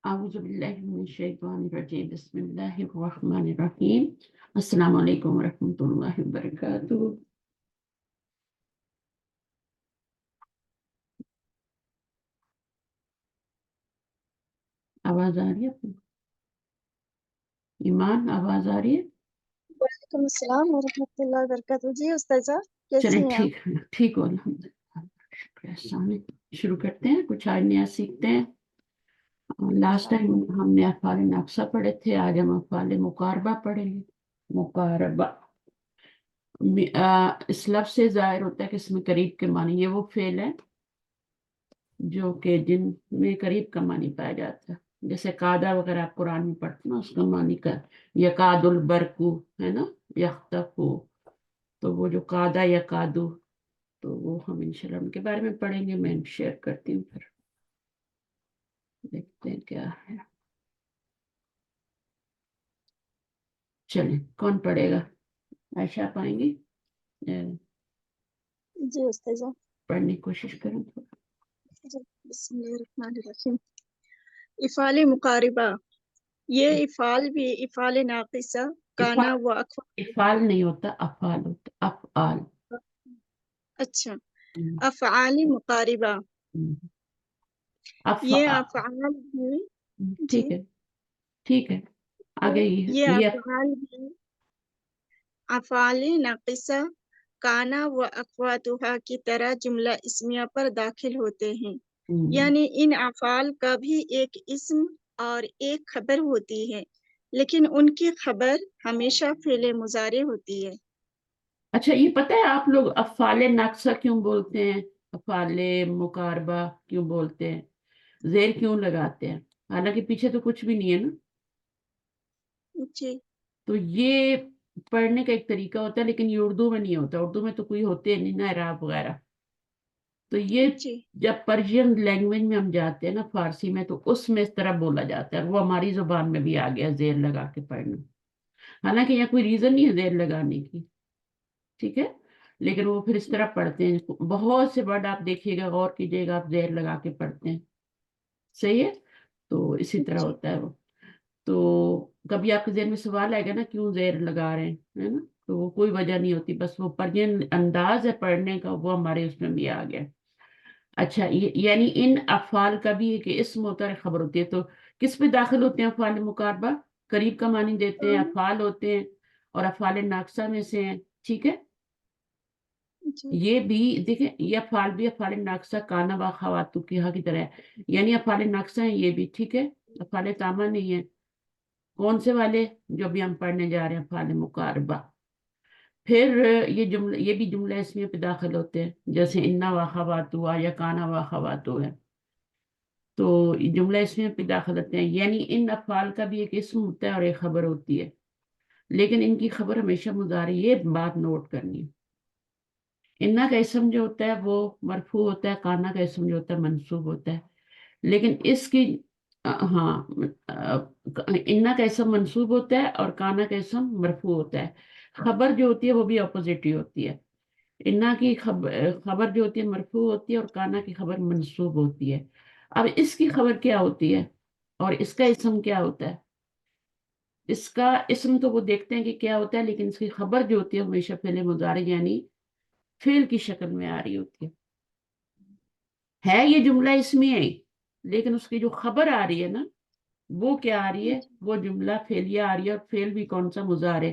اعوذ باللہ من الشیطان الرجیم بسم اللہ الرحمن الرحیم السلام علیکم ورحمۃ اللہ وبرکاتہ۔ آواز آ رہی ہے آپ کو؟ ایمان آواز آ رہی ہے؟ وعلیکم السلام ورحمۃ اللہ وبرکاتہ۔ جی استاذہ کیسی چلیں ہیں آپ؟ ٹھیک ہو الحمدللہ، شکریہ۔ السلام علیکم۔ شروع کرتے ہیں، کچھ آج نیا سیکھتے ہیں۔ لاسٹ ٹائم ہم نے افعال ناقصہ پڑھے تھے، آج ہم افعال مقاربہ پڑھیں گے۔ مقاربہ اس لفظ سے ظاہر ہوتا ہے کہ اس میں قریب کے معنی، یہ وہ فعل ہے جو کہ جن میں قریب کا معنی پایا جاتا ہے۔ جیسے قادہ وغیرہ آپ قرآن میں پڑھتے نا، اس کا معنی کا یکاد البرقو ہے نا، یختفو، تو وہ جو قادہ یکادو، تو وہ ہم انشاءاللہ ان کے بارے میں پڑھیں گے۔ میں شیئر کرتی ہوں، پھر دیکھتے ہیں کیا ہے۔ چلیں، کون پڑھے گا؟ عائشہ پائیں گی؟ جی استاذہ، پڑھنے کی کوشش کریں تھوڑا۔ جی بسم اللہ الرحمن الرحیم۔ افعال مقاربہ، یہ افعال بھی افعال ناقصہ کانا و اکوا۔ افعال نہیں ہوتا، افعال ہوتا، افعال۔ اچھا، افعال مقاربہ، یہ افعال بھی ٹھیک ہے، ٹھیک ہے، آگے یہ یہ افعال بھی افعال ناقصہ کانا و اخواتها کی طرح جملہ اسمیہ پر داخل ہوتے ہیں۔ یعنی ان افعال کا بھی ایک اسم اور ایک خبر ہوتی ہے، لیکن ان کی خبر ہمیشہ فعل مضارع ہوتی ہے۔ اچھا، یہ پتہ ہے آپ لوگ افعال ناقصہ کیوں بولتے ہیں، افعال مقاربہ کیوں بولتے ہیں، زیر کیوں لگاتے ہیں؟ حالانکہ پیچھے تو کچھ بھی نہیں ہے نا۔ جی تو یہ پڑھنے کا ایک طریقہ ہوتا ہے، لیکن یہ اردو میں نہیں ہوتا۔ اردو میں تو کوئی ہوتے نہیں نا اعراب وغیرہ۔ تو یہ جی جب پرشین لینگویج میں ہم جاتے ہیں نا، فارسی میں، تو اس میں اس طرح بولا جاتا ہے، اور وہ ہماری زبان میں بھی آ گیا زیر لگا کے پڑھنا۔ حالانکہ یہاں کوئی ریزن نہیں ہے زیر لگانے کی، ٹھیک ہے، لیکن وہ پھر اس طرح پڑھتے ہیں۔ بہت سے ورڈ آپ دیکھیے گا، غور کیجیے گا، آپ زیر لگا کے پڑھتے ہیں، صحیح ہے؟ تو اسی طرح جی ہوتا ہے وہ۔ تو کبھی آپ کے ذہن میں سوال آئے گا نا کیوں زیر لگا رہے ہیں، ہے نا، تو وہ کوئی وجہ نہیں ہوتی، بس وہ پرجن انداز ہے پڑھنے کا، وہ ہمارے اس میں بھی آ گیا۔ اچھا، یعنی ان افعال کا بھی ایک اسم ہوتا ہے، خبر ہوتی ہے۔ تو کس پہ داخل ہوتے ہیں افعال مقاربہ؟ قریب کا معنی دیتے ہیں، افعال ہوتے ہیں، اور افعال ناقصہ میں سے ہیں، ٹھیک ہے۔ جی یہ بھی دیکھیں، یہ افعال بھی افعال ناقصہ کانا و خواتو کی طرح ہے، یعنی افعال ناقصہ ہیں یہ بھی، ٹھیک ہے، افعال تامہ نہیں ہے۔ کون سے والے؟ جو بھی ہم پڑھنے جا رہے ہیں، افعال مقاربہ۔ پھر یہ بھی جملہ اسمیہ پہ داخل ہوتے ہیں، جیسے انا و خواتو یا کانا و خواتو ہے، تو جملہ اسمیہ پہ داخل ہوتے ہیں۔ یعنی ان افعال کا بھی ایک اسم ہوتا ہے اور ایک خبر ہوتی ہے، لیکن ان کی خبر ہمیشہ مضارع، یہ بات نوٹ کرنی ہے۔ انا کا اسم جو ہوتا ہے وہ مرفوع ہوتا ہے، کانا کا اسم جو ہوتا ہے منصوب ہوتا ہے، لیکن اس کی ہاں، انا کا اسم منصوب ہوتا ہے اور کانا کا اسم مرفوع ہوتا ہے۔ خبر جو ہوتی ہے وہ بھی اپوزٹ ہی ہوتی ہے، انا کی خبر جو ہوتی ہے مرفوع ہوتی ہے، اور کانا کی خبر منصوب ہوتی ہے۔ اب اس کی خبر کیا ہوتی ہے اور اس کا اسم کیا ہوتا ہے؟ اس کا اسم تو وہ دیکھتے ہیں کہ کیا ہوتا ہے، لیکن اس کی خبر جو ہوتی ہے ہمیشہ فعل مضارع یعنی فعل کی شکل میں آ رہی ہوتی ہے یہ جملہ اسمیہ ہے، لیکن اس کی جو خبر آ رہی ہے نا، وہ کیا آ رہی ہے؟ وہ جملہ فعلیہ آ رہی ہے، اور فعل بھی کون سا؟ مضارع۔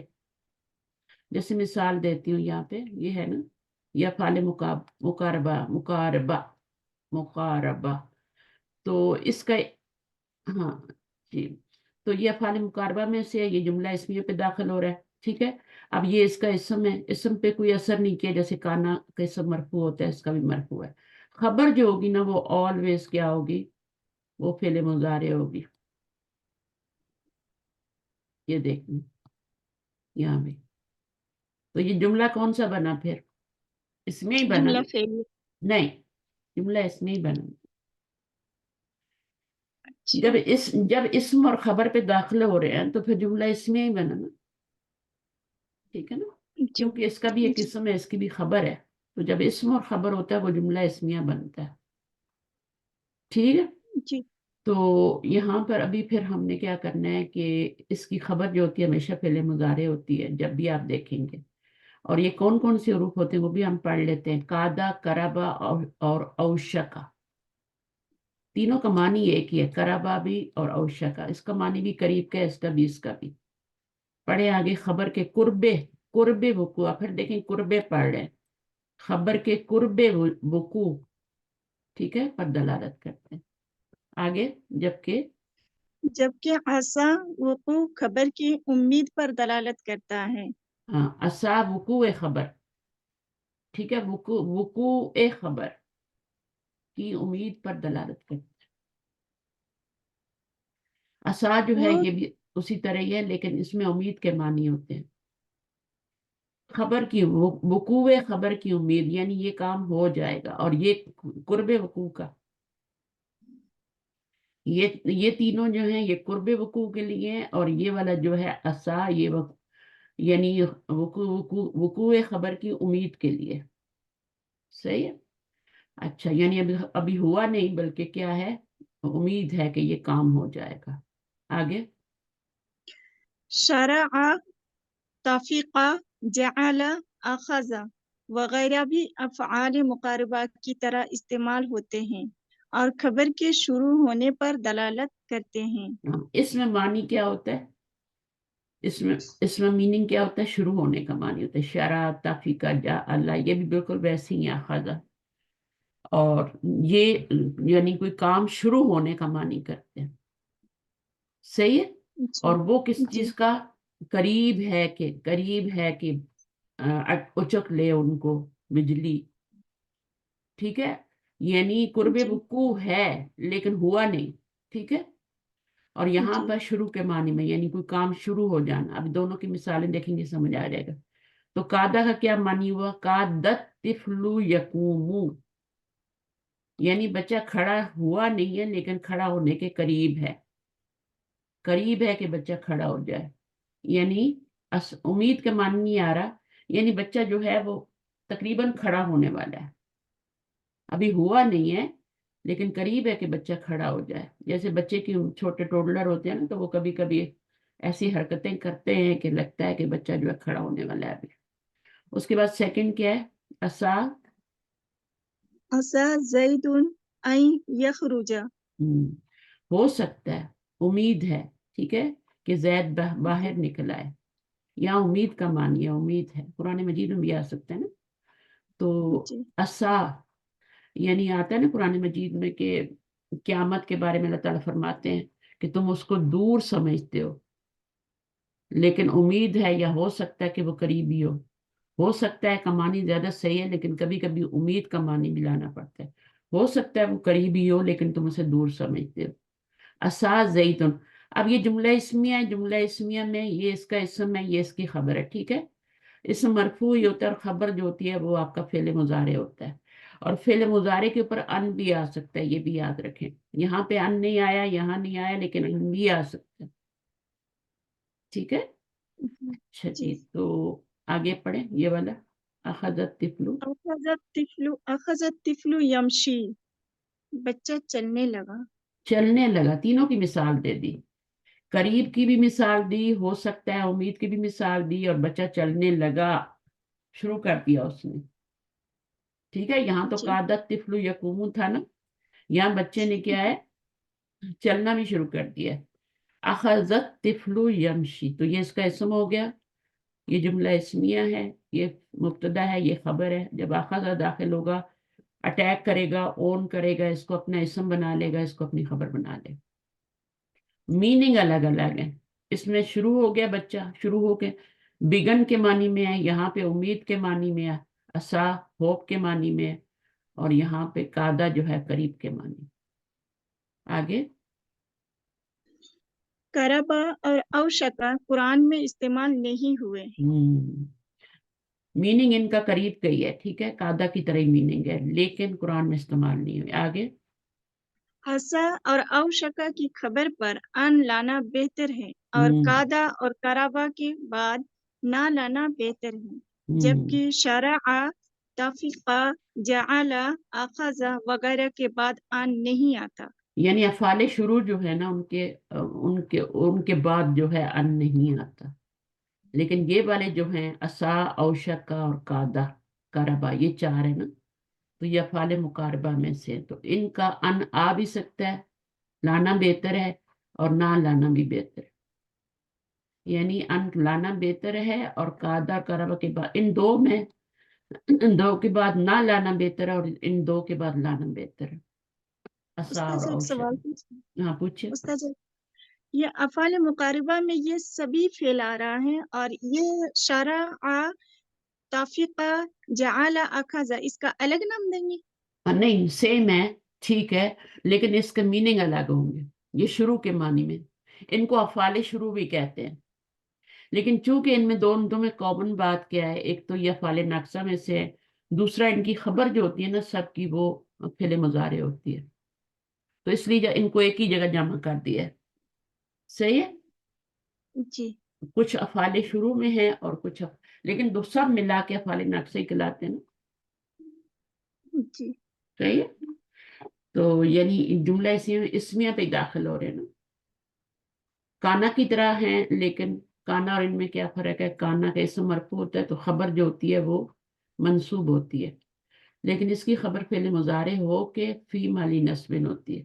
جیسے مثال دیتی ہوں یہاں پہ، یہ ہے نا، یا افعال مقاربہ مقاربہ مقاربہ، تو اس کا ہاں جی، تو یہ افعال مقاربہ میں سے ہے، یہ جملہ اسمیہ پہ داخل ہو رہا ہے، ٹھیک ہے۔ اب یہ اس کا اسم ہے، اسم پہ کوئی اثر نہیں کیا، جیسے کانا کا اسم مرفوع ہوتا ہے، اس کا بھی مرفوع ہے۔ خبر جو ہوگی نا وہ آلویز کیا ہوگی؟ وہ فعل مضارع ہوگی۔ یہ دیکھیں یہاں بھی، تو یہ جملہ کون سا بنا پھر؟ اس میں ہی بنا جملہ نا؟ فعلی۔ نہیں، جملہ اس میں ہی بنا۔ اچھا جب اسم اور خبر پہ داخل ہو رہے ہیں تو پھر جملہ اس میں ہی بنا نا، ٹھیک ہے نا، جی کیونکہ اس کا بھی ایک جی اسم ہے، اس کی بھی خبر ہے، تو جب اسم اور خبر ہوتا ہے وہ جملہ اسمیہ بنتا ہے، ٹھیک ہے۔ جی تو یہاں پر ابھی پھر ہم نے کیا کرنا ہے کہ اس کی خبر جو ہوتی ہے ہمیشہ فعل مضارع ہوتی ہے جب بھی آپ دیکھیں گے. اور یہ کون کون سے حروف ہوتے ہیں وہ بھی ہم پڑھ لیتے ہیں. کادا، کربا اور اوشکا، تینوں کا معنی ایک ہی ہے. کربا بھی اور اوشکا، اس کا معنی بھی قریب کا ہے، اس کا بھی اس کا بھی. پڑھے آگے. خبر کے قربے، قربے وقوع، پھر دیکھیں قربے پڑھ رہے ہیں. خبر کے قربے وقوع، ٹھیک ہے، پر دلالت کرتے ہیں. آگے. جبکہ عسا وقوع خبر کی امید پر دلالت کرتا ہے. ہاں، عسا وقوع خبر، ٹھیک ہے، وقوع خبر کی امید پر دلالت کرتے ہیں. عسا جو ہے وہ یہ بھی اسی طرح ہی ہے، لیکن اس میں امید کے معنی ہوتے ہیں. خبر کی وقوع خبر کی امید، یعنی یہ کام ہو جائے گا. اور یہ قرب وقوع کا، یہ تینوں جو ہیں یہ قرب وقوع کے لیے ہیں. اور یہ والا جو ہے عسا، یہ یعنی وقوع خبر کی امید کے لیے. صحیح ہے. اچھا، یعنی ابھی ہوا نہیں، بلکہ کیا ہے، امید ہے کہ یہ کام ہو جائے گا. آگے. شرع، توفیقہ، جعل، اخذ وغیرہ بھی افعال مقاربہ کی طرح استعمال ہوتے ہیں اور خبر کے شروع ہونے پر دلالت کرتے ہیں. اس میں معنی کیا ہوتا ہے؟ اس میں میننگ کیا ہوتا ہے؟ شروع ہونے کا معنی ہوتا ہے. شرع، توفیقہ، جعل، یہ بھی بالکل ویسے ہی اخذ. اور یہ یعنی کوئی کام شروع ہونے کا معنی کرتے ہیں. صحیح ہے. جی اور وہ کس جی چیز کا؟ قریب ہے کہ اچک لے ان کو بجلی. ٹھیک ہے. یعنی قرب جی وقوع ہے لیکن ہوا نہیں. ٹھیک ہے. اور یہاں جی پر شروع کے معنی میں، یعنی کوئی کام شروع ہو جانا. اب دونوں کی مثالیں دیکھیں گے، سمجھ آ جائے گا. تو کادا کا کیا معنی ہوا؟ کادت طفل یقوم، یعنی بچہ کھڑا ہوا نہیں ہے لیکن کھڑا ہونے کے قریب ہے. قریب ہے کہ بچہ کھڑا ہو جائے. یعنی امید کا معنی نہیں آ رہا، یعنی بچہ جو ہے وہ تقریباً کھڑا ہونے والا ہے. ابھی ہوا نہیں ہے لیکن قریب ہے کہ بچہ کھڑا ہو جائے. جیسے بچے کی چھوٹے ٹوڈلر ہوتے ہیں نا، تو وہ کبھی کبھی ایسی حرکتیں کرتے ہیں کہ لگتا ہے کہ بچہ جو ہے کھڑا ہونے والا ہے ابھی. اس کے بعد سیکنڈ کیا ہے؟ اسا. عسى زید ان یخرج. ہو سکتا ہے، امید ہے، ٹھیک ہے، کہ زید باہر نکل آئے. یہاں امید کا معنی ہے، امید ہے. قرآن مجید میں بھی آ سکتا ہے نا. تو جی اسا، یعنی آتا ہے نا قرآن مجید میں کہ قیامت کے بارے میں اللہ تعالیٰ فرماتے ہیں کہ تم اس کو دور سمجھتے ہو لیکن امید ہے، یا ہو سکتا ہے کہ وہ قریبی ہو سکتا ہے کا معنی زیادہ صحیح ہے، لیکن کبھی کبھی امید کا معنی ملانا پڑتا ہے. ہو سکتا ہے وہ قریبی ہو لیکن تم اسے دور سمجھتے ہو. اسا زیتن. اب یہ جملہ اسمیہ ہے. جملہ اسمیہ میں یہ اس کا اسم ہے، یہ اس کی خبر ہے. ٹھیک ہے. اسم مرفوع ہی ہوتا ہے اور خبر جو ہوتی ہے وہ آپ کا فعل مضارع ہوتا ہے. اور فعل مضارع کے اوپر ان بھی آ سکتا ہے، یہ بھی یاد رکھیں. یہاں پہ ان نہیں آیا، یہاں نہیں آیا، لیکن ان بھی آ سکتا ہے. ٹھیک ہے. اچھا جی. جی. تو آگے پڑھیں یہ والا. اخذت طفلو، اخذ الطفل یمشی. بچہ چلنے لگا. چلنے لگا. تینوں کی مثال دے دی. قریب کی بھی مثال دی، ہو سکتا ہے امید کی بھی مثال دی، اور بچہ چلنے لگا، شروع کر دیا اس نے. ٹھیک ہے. یہاں تو جی قادت طفل یقوم تھا نا، یہاں بچے نے کیا ہے، چلنا بھی شروع کر دیا. اخذت طفل یمشی، تو یہ اس کا اسم ہو گیا. یہ جملہ اسمیہ ہے، یہ مبتدا ہے، یہ خبر ہے. جب اخذ داخل ہوگا، اٹیک کرے گا، اون کرے گا، اس کو اپنا اسم بنا لے گا، اس کو اپنی خبر بنا لے گا. میننگ الگ الگ ہے. اس میں شروع ہو گیا بچہ، شروع ہو کے بگن کے معنی میں ہے. یہاں پہ امید کے معنی میں ہے. اسا ہوپ کے معنی میں ہے. اور یہاں پہ کادا جو ہے قریب کے معنی. آگے. کربا اور اوشکا قرآن میں استعمال نہیں ہوئے. میننگ ان کا قریب کا ہی ہے. ٹھیک ہے. کادا کی طرح ہی میننگ ہے لیکن قرآن میں استعمال نہیں ہوئے. آگے. حسا اور اوشکا کی خبر پر ان لانا بہتر ہے اور کادا اور کرابا کے بعد نہ لانا بہتر ہے. جبکہ شرع، توفیقہ، جعل، اخذ وغیرہ کے بعد ان نہیں آتا. یعنی افعال شروع جو ہے نا ان کے بعد جو ہے ان نہیں آتا، لیکن یہ والے جو ہیں اسا، اوشکا اور کادا، کربا، یہ چار ہے نا، تو یہ افعال مقاربہ میں سے ہیں۔ تو ان کا ان آ بھی سکتا ہے، لانا بہتر ہے، اور نہ لانا بھی بہتر ہے، یعنی ان لانا بہتر ہے، اور کادا کربا کے بعد ان دو کے بعد نہ لانا بہتر ہے، اور ان دو کے بعد لانا بہتر ہے، اسا اور استاذ ایک اوشک۔ سوال پوچھیں؟ ہاں پوچھے۔ استاذ یہ افعال مقاربہ میں یہ سبھی فعل آ رہا ہے، اور یہ شرع، توفیقہ، جعل، اخذ، اس کا الگ نام دیں گے؟ نہیں، سیم ہے، ٹھیک ہے، لیکن اس کے میننگ الگ ہوں گے۔ یہ شروع کے معنی میں، ان کو افعال شروع بھی کہتے ہیں، لیکن چونکہ ان میں دونوں میں کامن بات کیا ہے، ایک تو یہ افعال ناقصہ میں سے ہے، دوسرا ان کی خبر جو ہوتی ہے نا سب کی، وہ فعل مضارع ہوتی ہے، تو اس لیے ان کو ایک ہی جگہ جمع کر دیا ہے۔ صحیح ہے؟ جی کچھ افعال شروع میں ہے اور لیکن دو سب ملا کے افعال ناقصہ ہی کہلاتے ہیں نا۔ جی صحیح ہے؟ تو یعنی جملہ اسمیہ پہ داخل ہو رہے ہیں نا، کانا کی طرح ہیں، لیکن کانا اور ان میں کیا فرق ہے؟ کانا کا اسم مرفوع ہوتا ہے تو خبر جو ہوتی ہے وہ منصوب ہوتی ہے، لیکن اس کی خبر فعل مضارع ہو کے فی مالی نصب ہوتی ہے،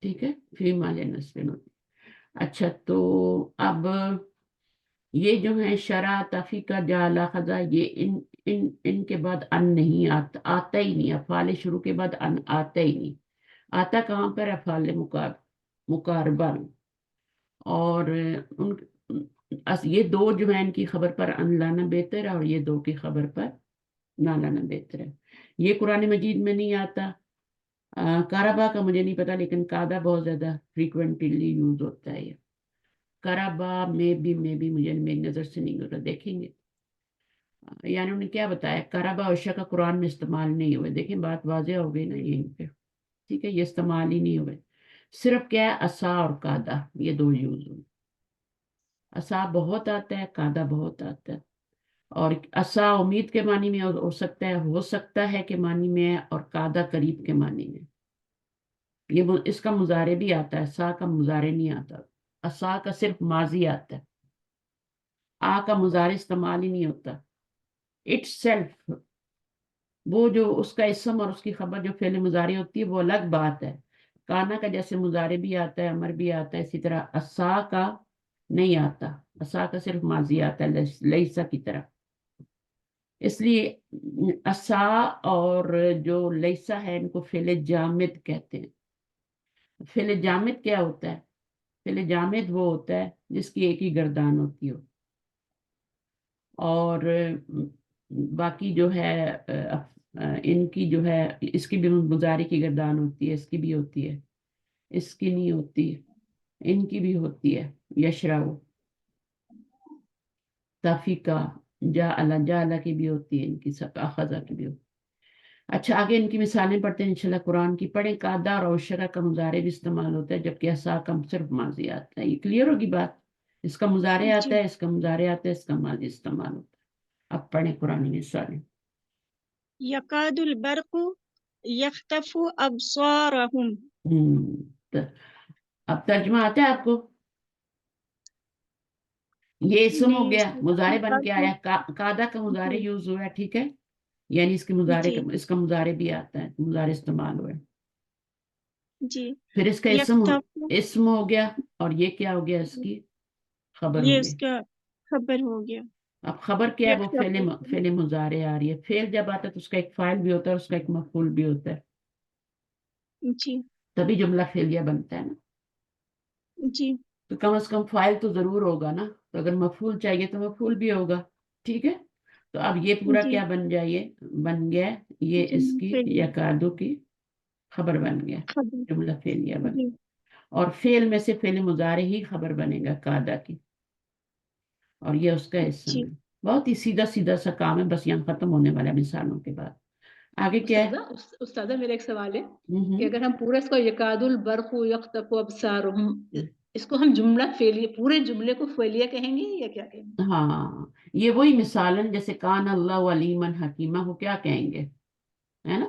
ٹھیک ہے، فی مالی نصب ہوتی ہے۔ اچھا، تو اب یہ جو ہے شرع، تفیقہ، جعل، خزا، یہ ان کے بعد ان نہیں آتا ہی نہیں، افعال شروع کے بعد ان آتا ہی نہیں۔ آتا کہاں پر؟ افعال مقاربہ میں۔ اور یہ دو جو ہیں ان کی خبر پر ان لانا بہتر ہے، اور یہ دو کی خبر پر نہ لانا بہتر ہے۔ یہ قرآن مجید میں نہیں آتا۔ کاربا کا مجھے نہیں پتا، لیکن کادا بہت زیادہ فریکوینٹلی یوز ہوتا ہے۔ یہ کاربا میں بھی مجھے میری نظر سے نہیں گزرا، دیکھیں گے۔ یعنی انہوں نے کیا بتایا، کاربا اور کا قرآن میں استعمال نہیں ہوئے، دیکھیں بات واضح ہو گئی نا یہیں پہ، ٹھیک ہے، یہ استعمال ہی نہیں ہوئے، صرف کیا ہے اسا اور کادا، یہ دو یوز ہوئے۔ اسا بہت آتا ہے، کادا بہت آتا ہے، اور اسا امید کے معنی میں ہو سکتا ہے کہ معنی میں ہے، اور کادا قریب کے معنی میں۔ یہ اس کا مضارع بھی آتا ہے، اسا کا مضارع نہیں آتا، اسا کا صرف ماضی آتا ہے، آ کا مضارع استعمال ہی نہیں ہوتا۔ اٹ سیلف، وہ جو اس کا اسم اور اس کی خبر جو فعل مضارع ہوتی ہے وہ الگ بات ہے۔ کانا کا جیسے مضارع بھی آتا ہے، امر بھی آتا ہے، اسی طرح اسا کا نہیں آتا، اسا کا صرف ماضی آتا ہے، لیسا کی طرح۔ اس لیے اسا اور جو لیسا ہے ان کو فعل جامد کہتے ہیں۔ فعل جامد کیا ہوتا ہے؟ فعل جامد وہ ہوتا ہے جس کی ایک ہی گردان ہوتی ہو، اور باقی جو ہے ان کی جو ہے اس کی بھی مضارع کی گردان ہوتی ہے، اس کی بھی ہوتی ہے، اس کی نہیں ہوتی، ان کی بھی ہوتی ہے، یشرعو، تفیقہ، جا کی بھی ہوتی ہے، ان کی سب اخذہ کی بھی ہوتی ہے۔ اچھا، آگے ان کی مثالیں پڑھتے ہیں انشاءاللہ، قرآن کی پڑھیں۔ قادہ اور اوشرا کا مضارع بھی استعمال ہوتا ہے، جبکہ اسا کا صرف ماضی آتا ہے۔ یہ کلیئر ہوگی بات؟ اس کا مضارع آتا جی ہے، اس کا مضارع آتا ہے، اس کا ماضی استعمال ہوتا ہے۔ اب پڑھیں قرآن مثالیں۔ یکاد البرق یخطف ابصارهم، تو اب ترجمہ آتا ہے آپ کو؟ یہ اسم ہو نہیں گیا، مضارع بن کے استاد، آیا، قادہ کا مضارع جی یوز ہوا ہے، ٹھیک ہے، یعنی جی اس کا مضارع بھی آتا ہے، مضارع استعمال ہوا ہے۔ جی پھر اس کا یکطف، اسم ہو گیا، اور یہ کیا ہو گیا؟ اس کی خبر یہ ہو اس گئی۔ کا خبر ہو گیا۔ اب خبر کیا ہے؟ وہ یکطف، فعل مضارع آ رہی ہے۔ فعل جب آتا ہے تو اس کا ایک فاعل بھی ہوتا ہے، اس کا ایک مفعول بھی ہوتا ہے، جی تبھی جملہ فعلیہ بنتا ہے نا۔ جی تو کم از کم فاعل تو ضرور ہوگا نا، تو اگر مفعول چاہیے تو مفعول بھی ہوگا، ٹھیک ہے۔ تو اب یہ پورا جی کیا بن گیا، یہ اس کی فعلیہ، یکادو کی خبر بن گیا، خبر، جملہ فعلیہ بن جی گیا۔ اور فعل میں سے فعل مضارع ہی خبر بنے گا قادہ کی، اور یہ اس کا اسم جی ہے۔ بہت ہی سیدھا سیدھا سا کام ہے، بس یہاں ختم ہونے والا ہے مثالوں کے بعد۔ آگے کیا ہے؟ استاذہ میرا ایک سوال ہے کہ ہوں اگر ہم پورا اس کو یکاد البرق یخطف ابصارهم، اس کو ہم جملہ فعلیہ، پورے جملے کو فعلیہ کہیں گے یا کیا کہیں گے؟ ہاں، یہ وہی مثالن جیسے کان اللہ علیمن حکیمہ کو کیا کہیں گے، ہے نا؟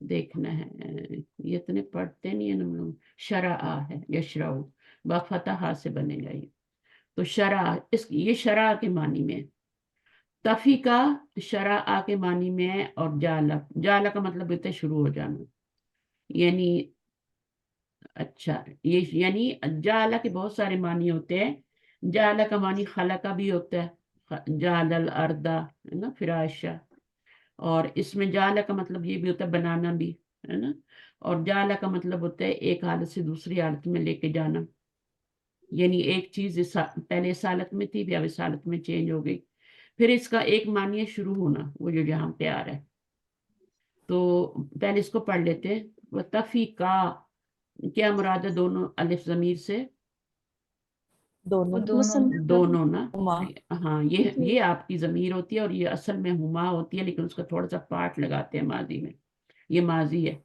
دیکھنا ہے، یہ اتنے پڑھتے نہیں ہیں ہم لوگ. شرع ہے، یشرع با فتح سے بنے گا یہ. تو شرع یہ شرع کے معنی میں. تفی کا شرع کے معنی میں ہے، اور جعل کا مطلب ہوتا ہے شروع ہو جانا. یعنی اچھا، یہ یعنی جعل کے بہت سارے معنی ہوتے ہیں. جعل کا معنی خلق بھی ہوتا ہے، جعل الارض ہے نا فراشا. اور اس میں جعل کا مطلب یہ بھی ہوتا ہے بنانا بھی ہے نا. اور جعل کا مطلب ہوتا ہے ایک حالت سے دوسری حالت میں لے کے جانا. یعنی ایک چیز پہلے اس حالت میں تھی، اب اس حالت میں چینج ہو گئی. پھر اس کا ایک معنی ہے شروع ہونا، وہ جو یہاں پہ آ رہا ہے. تو پہلے اس کو پڑھ لیتے ہیں. وَتَفِقَا کیا مراد ہے دونوں الف ضمیر سے؟ دونوں دونوں نا. ہما ہاں یہ آپ کی ضمیر ہوتی ہے، اور یہ اصل میں ہما ہوتی ہے، لیکن اس کا تھوڑا سا پارٹ لگاتے ہیں ماضی میں. یہ ماضی ہے.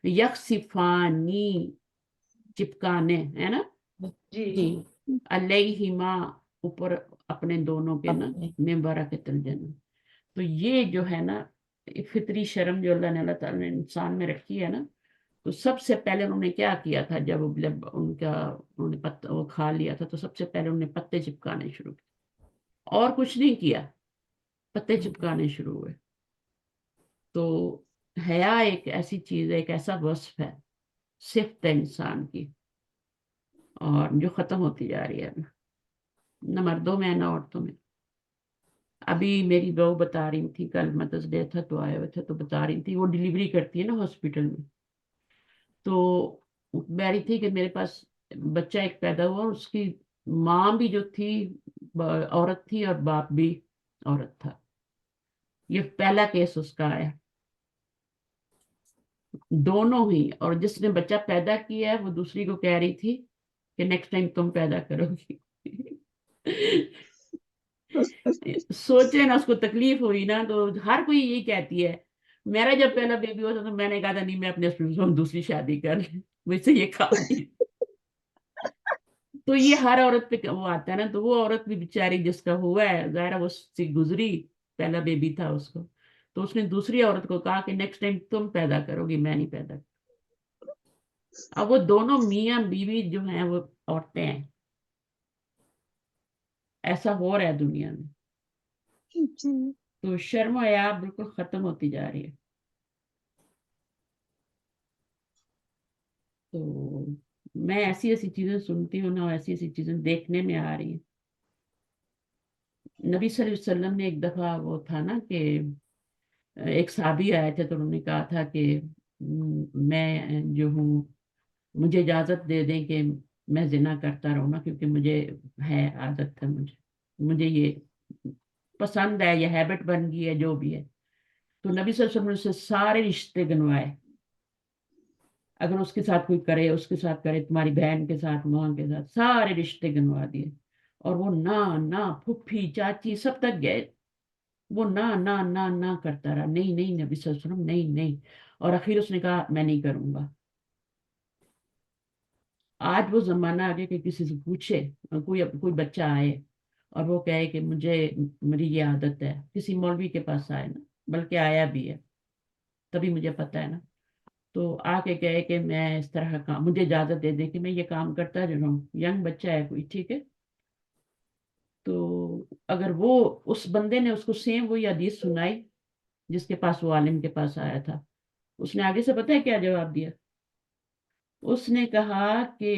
یکسفانی چپکانے ہے نا. جی علیہما اوپر اپنے دونوں کے نا، اپنے میں برکت الجنہ. تو یہ جو ہے نا فطری شرم جو اللہ تعالیٰ نے انسان میں رکھی ہے نا. تو سب سے پہلے انہوں نے کیا کیا تھا جب انہوں نے وہ کھا لیا تھا، تو سب سے پہلے انہوں نے پتے چپکانے شروع کیے، اور کچھ نہیں کیا، پتے چپکانے شروع ہوئے. تو حیا ایک ایسی چیز ہے، ایک ایسا وصف ہے، صفت ہے انسان کی، اور جو ختم ہوتی جا رہی ہے نہ مردوں میں نہ عورتوں میں. ابھی میری بہو بتا رہی تھی، کل مدرس ڈے تھا تو آئے ہوئے تھے، تو بتا رہی تھی وہ ڈلیوری کرتی ہے نا ہاسپٹل میں. تو کہہ رہی تھی کہ میرے پاس بچہ ایک پیدا ہوا، اور اس کی ماں بھی جو تھی عورت تھی، اور باپ بھی عورت تھا. یہ پہلا کیس اس کا آیا، دونوں ہی. اور جس نے بچہ پیدا کیا ہے وہ دوسری کو کہہ رہی تھی کہ نیکسٹ ٹائم تم پیدا کرو گی. سوچے نا، اس کو تکلیف ہوئی نا. تو ہر کوئی یہی کہتی ہے. میرا جب پہلا بیبی ہوا تھا تو میں نے کہا تھا نہیں، میں اپنے ہسبینڈ سے دوسری شادی کر لوں، مجھ سے یہ کام نہیں. تو یہ ہر عورت پہ وہ آتا ہے نا. تو وہ عورت بھی بیچاری جس کا ہوا ہے، ظاہر وہ سے گزری، پہلا بیبی تھا اس کو، تو اس نے دوسری عورت کو کہا کہ نیکسٹ ٹائم تم پیدا کرو گی، میں نہیں پیدا. اب وہ دونوں میاں بیوی جو ہیں وہ عورتیں ہیں. ایسا ہو رہا ہے دنیا میں. تو شرم و حیا بالکل ختم ہوتی جا رہی ہے. تو میں ایسی ایسی چیزیں سنتی ہوں نا، ایسی ایسی چیزیں دیکھنے میں آ رہی ہیں. نبی صلی اللہ علیہ وسلم نے ایک دفعہ وہ تھا نا کہ ایک صحابی آئے تھے، تو انہوں نے کہا تھا کہ میں جو ہوں، مجھے اجازت دے دیں کہ میں زنا کرتا رہوں نا، کیونکہ مجھے ہے عادت ہے، مجھے یہ پسند ہے، یہ ہیبٹ بن گئی ہے جو بھی ہے. تو نبی صلی اللہ علیہ وسلم نے اسے سارے رشتے گنوائے. اگر اس کے ساتھ کوئی کرے، اس کے ساتھ کرے، تمہاری بہن کے ساتھ، ماں کے ساتھ، سارے رشتے گنوا دیے. اور وہ نہ پھپھی چاچی سب تک گئے. وہ نہ کرتا رہا، نہیں نہیں نبی صلی اللہ علیہ وسلم، نہیں نہیں. اور آخر اس نے کہا میں نہیں کروں گا. آج وہ زمانہ آ گیا کہ کسی سے پوچھے، کوئی بچہ آئے اور وہ کہے کہ میری یہ عادت ہے، کسی مولوی کے پاس آئے نا، بلکہ آیا بھی ہے تبھی مجھے پتا ہے نا، تو آ کے کہے کہ میں اس طرح کا، مجھے اجازت دے دے کہ میں یہ کام کرتا رہوں. ینگ بچہ ہے کوئی، ٹھیک ہے. تو اگر وہ اس بندے نے اس کو سیم وہی حدیث سنائی جس کے پاس وہ عالم کے پاس آیا تھا، اس نے آگے سے پتہ ہے کیا جواب دیا؟ اس نے کہا کہ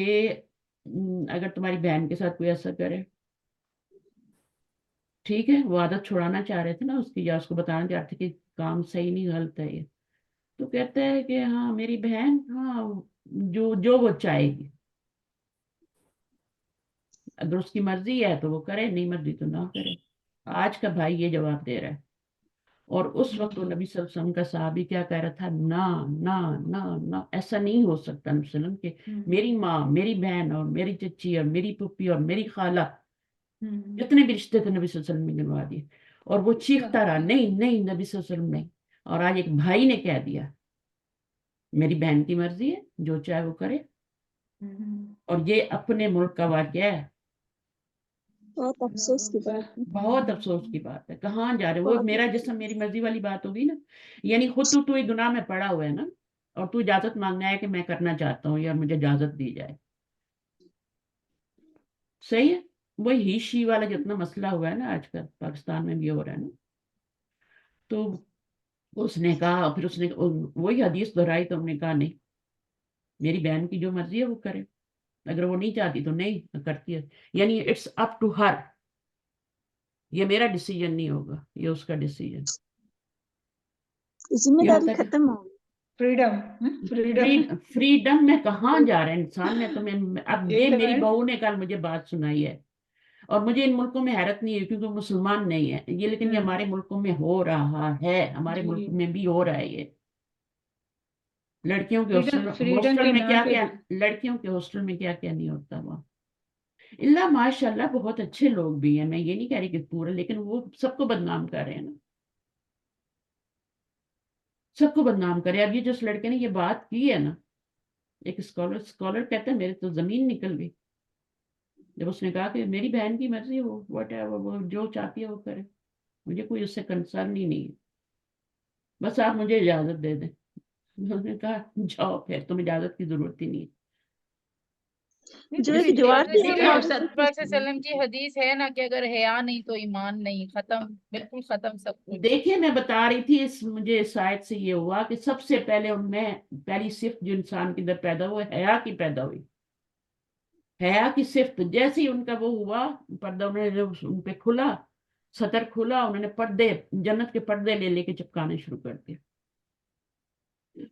اگر تمہاری بہن کے ساتھ کوئی ایسا کرے، ٹھیک ہے، وہ عادت چھڑانا چاہ رہے تھے نا اس کی، یا اس کو بتانا چاہ رہے تھے کہ کام صحیح نہیں، غلط ہے یہ. تو کہتا ہے کہ ہاں میری بہن، ہاں جو وہ چاہے گی، اگر اس کی مرضی ہے تو وہ کرے، نہیں مرضی تو نہ کرے. آج کا بھائی یہ جواب دے رہا ہے. اور اس وقت وہ نبی صلی اللہ علیہ وسلم کا صحابی کیا کہہ رہا تھا؟ نہ ایسا نہیں ہو سکتا نبی صلی اللہ علیہ وسلم کہ میری ماں، میری بہن، اور میری چچی، اور میری پھپھی، اور میری خالہ، جتنے بھی رشتے تھے نبی صلی اللہ علیہ وسلم نے گنوا دیے. اور وہ چیختا رہا نہیں نہیں نبی صلی اللہ علیہ وسلم نہیں. اور آج ایک بھائی نے کہہ دیا میری بہن کی مرضی ہے، جو چاہے وہ کرے. اور یہ اپنے ملک کا واقعہ ہے. بہت افسوس کی بات ہے. بہت افسوس کی بات ہے. کہاں جا رہے وہ؟ میرا جسم میری مرضی والی بات ہوگی نا، یعنی خود تو یہ گناہ میں پڑا ہوا ہے نا. اور تو اجازت مانگنا ہے کہ میں کرنا چاہتا ہوں یا مجھے اجازت دی جائے. صحیح ہے. وہی ہی شی والا جتنا مسئلہ ہوا ہے نا آج کل پاکستان میں بھی ہو رہا ہے نا. تو اس نے کہا، پھر اس نے وہی حدیث دہرائی تو ہم نے کہا نہیں، میری بہن کی جو مرضی ہے وہ کرے، اگر وہ نہیں چاہتی تو نہیں کرتی ہے. یعنی اٹس اپ ٹو ہر، یہ میرا ڈیسیجن نہیں ہوگا، یہ اس کا ڈیسیجن. ذمہ یہ داری ہوتا ہے ختم ہو گئی. فریڈم فریڈم میں کہاں جا رہا ہے انسان. میں تو اب ایک یہ تو میری ہے بہو نے کل مجھے بات سنائی ہے، اور مجھے ان ملکوں میں حیرت نہیں ہے کیونکہ وہ مسلمان نہیں ہے یہ، لیکن یہ ہمارے ملکوں میں ہو رہا ہے، ہمارے ملک میں بھی ہو رہا ہے یہ. لڑکیوں کے فریڈم ہاسٹل کے میں کیا نام پہ کیا، لڑکیوں کے ہاسٹل میں کیا کیا نہیں ہوتا وہاں. اللہ ماشاء اللہ بہت اچھے لوگ بھی ہیں، میں یہ نہیں کہہ رہی کہ پورا، لیکن وہ سب کو بدنام کر رہے ہیں نا، سب کو بدنام کر رہے ہیں. اب یہ جس لڑکے نے یہ بات کی ہے نا، ایک اسکالر کہتا ہے میرے تو زمین نکل گئی جب اس نے کہا کہ میری بہن کی مرضی ہے، وہ واٹ ایور، وہ جو چاہتی ہے وہ کرے، مجھے کوئی اس سے کنسرن ہی نہیں ہے، بس آپ مجھے اجازت دے دیں. انہوں نے کہا جاؤ پھر، تم اجازت کی ضرورت ہی نہیں ہے. جو ایک دیوار تھی دیکھیں ہم آپ آپ سب صلی اللہ علیہ وسلم کی حدیث ہے نا کہ اگر حیا نہیں تو ایمان نہیں، ختم، بالکل ختم سب کچھ. دیکھیے میں بتا رہی تھی، مجھے اس آیت سے یہ ہوا کہ سب سے پہلے ان میں پہلی صفت جو انسان کے اندر پیدا ہوئی، حیا کی پیدا ہوئی. حیا کی صفت جیسے ہی ان کا وہ ہوا، پردہ انہوں نے ان پہ کھلا، سطر کھلا، انہوں نے پردے، جنت کے پردے لے لے کے چپکانے شروع کر دیے.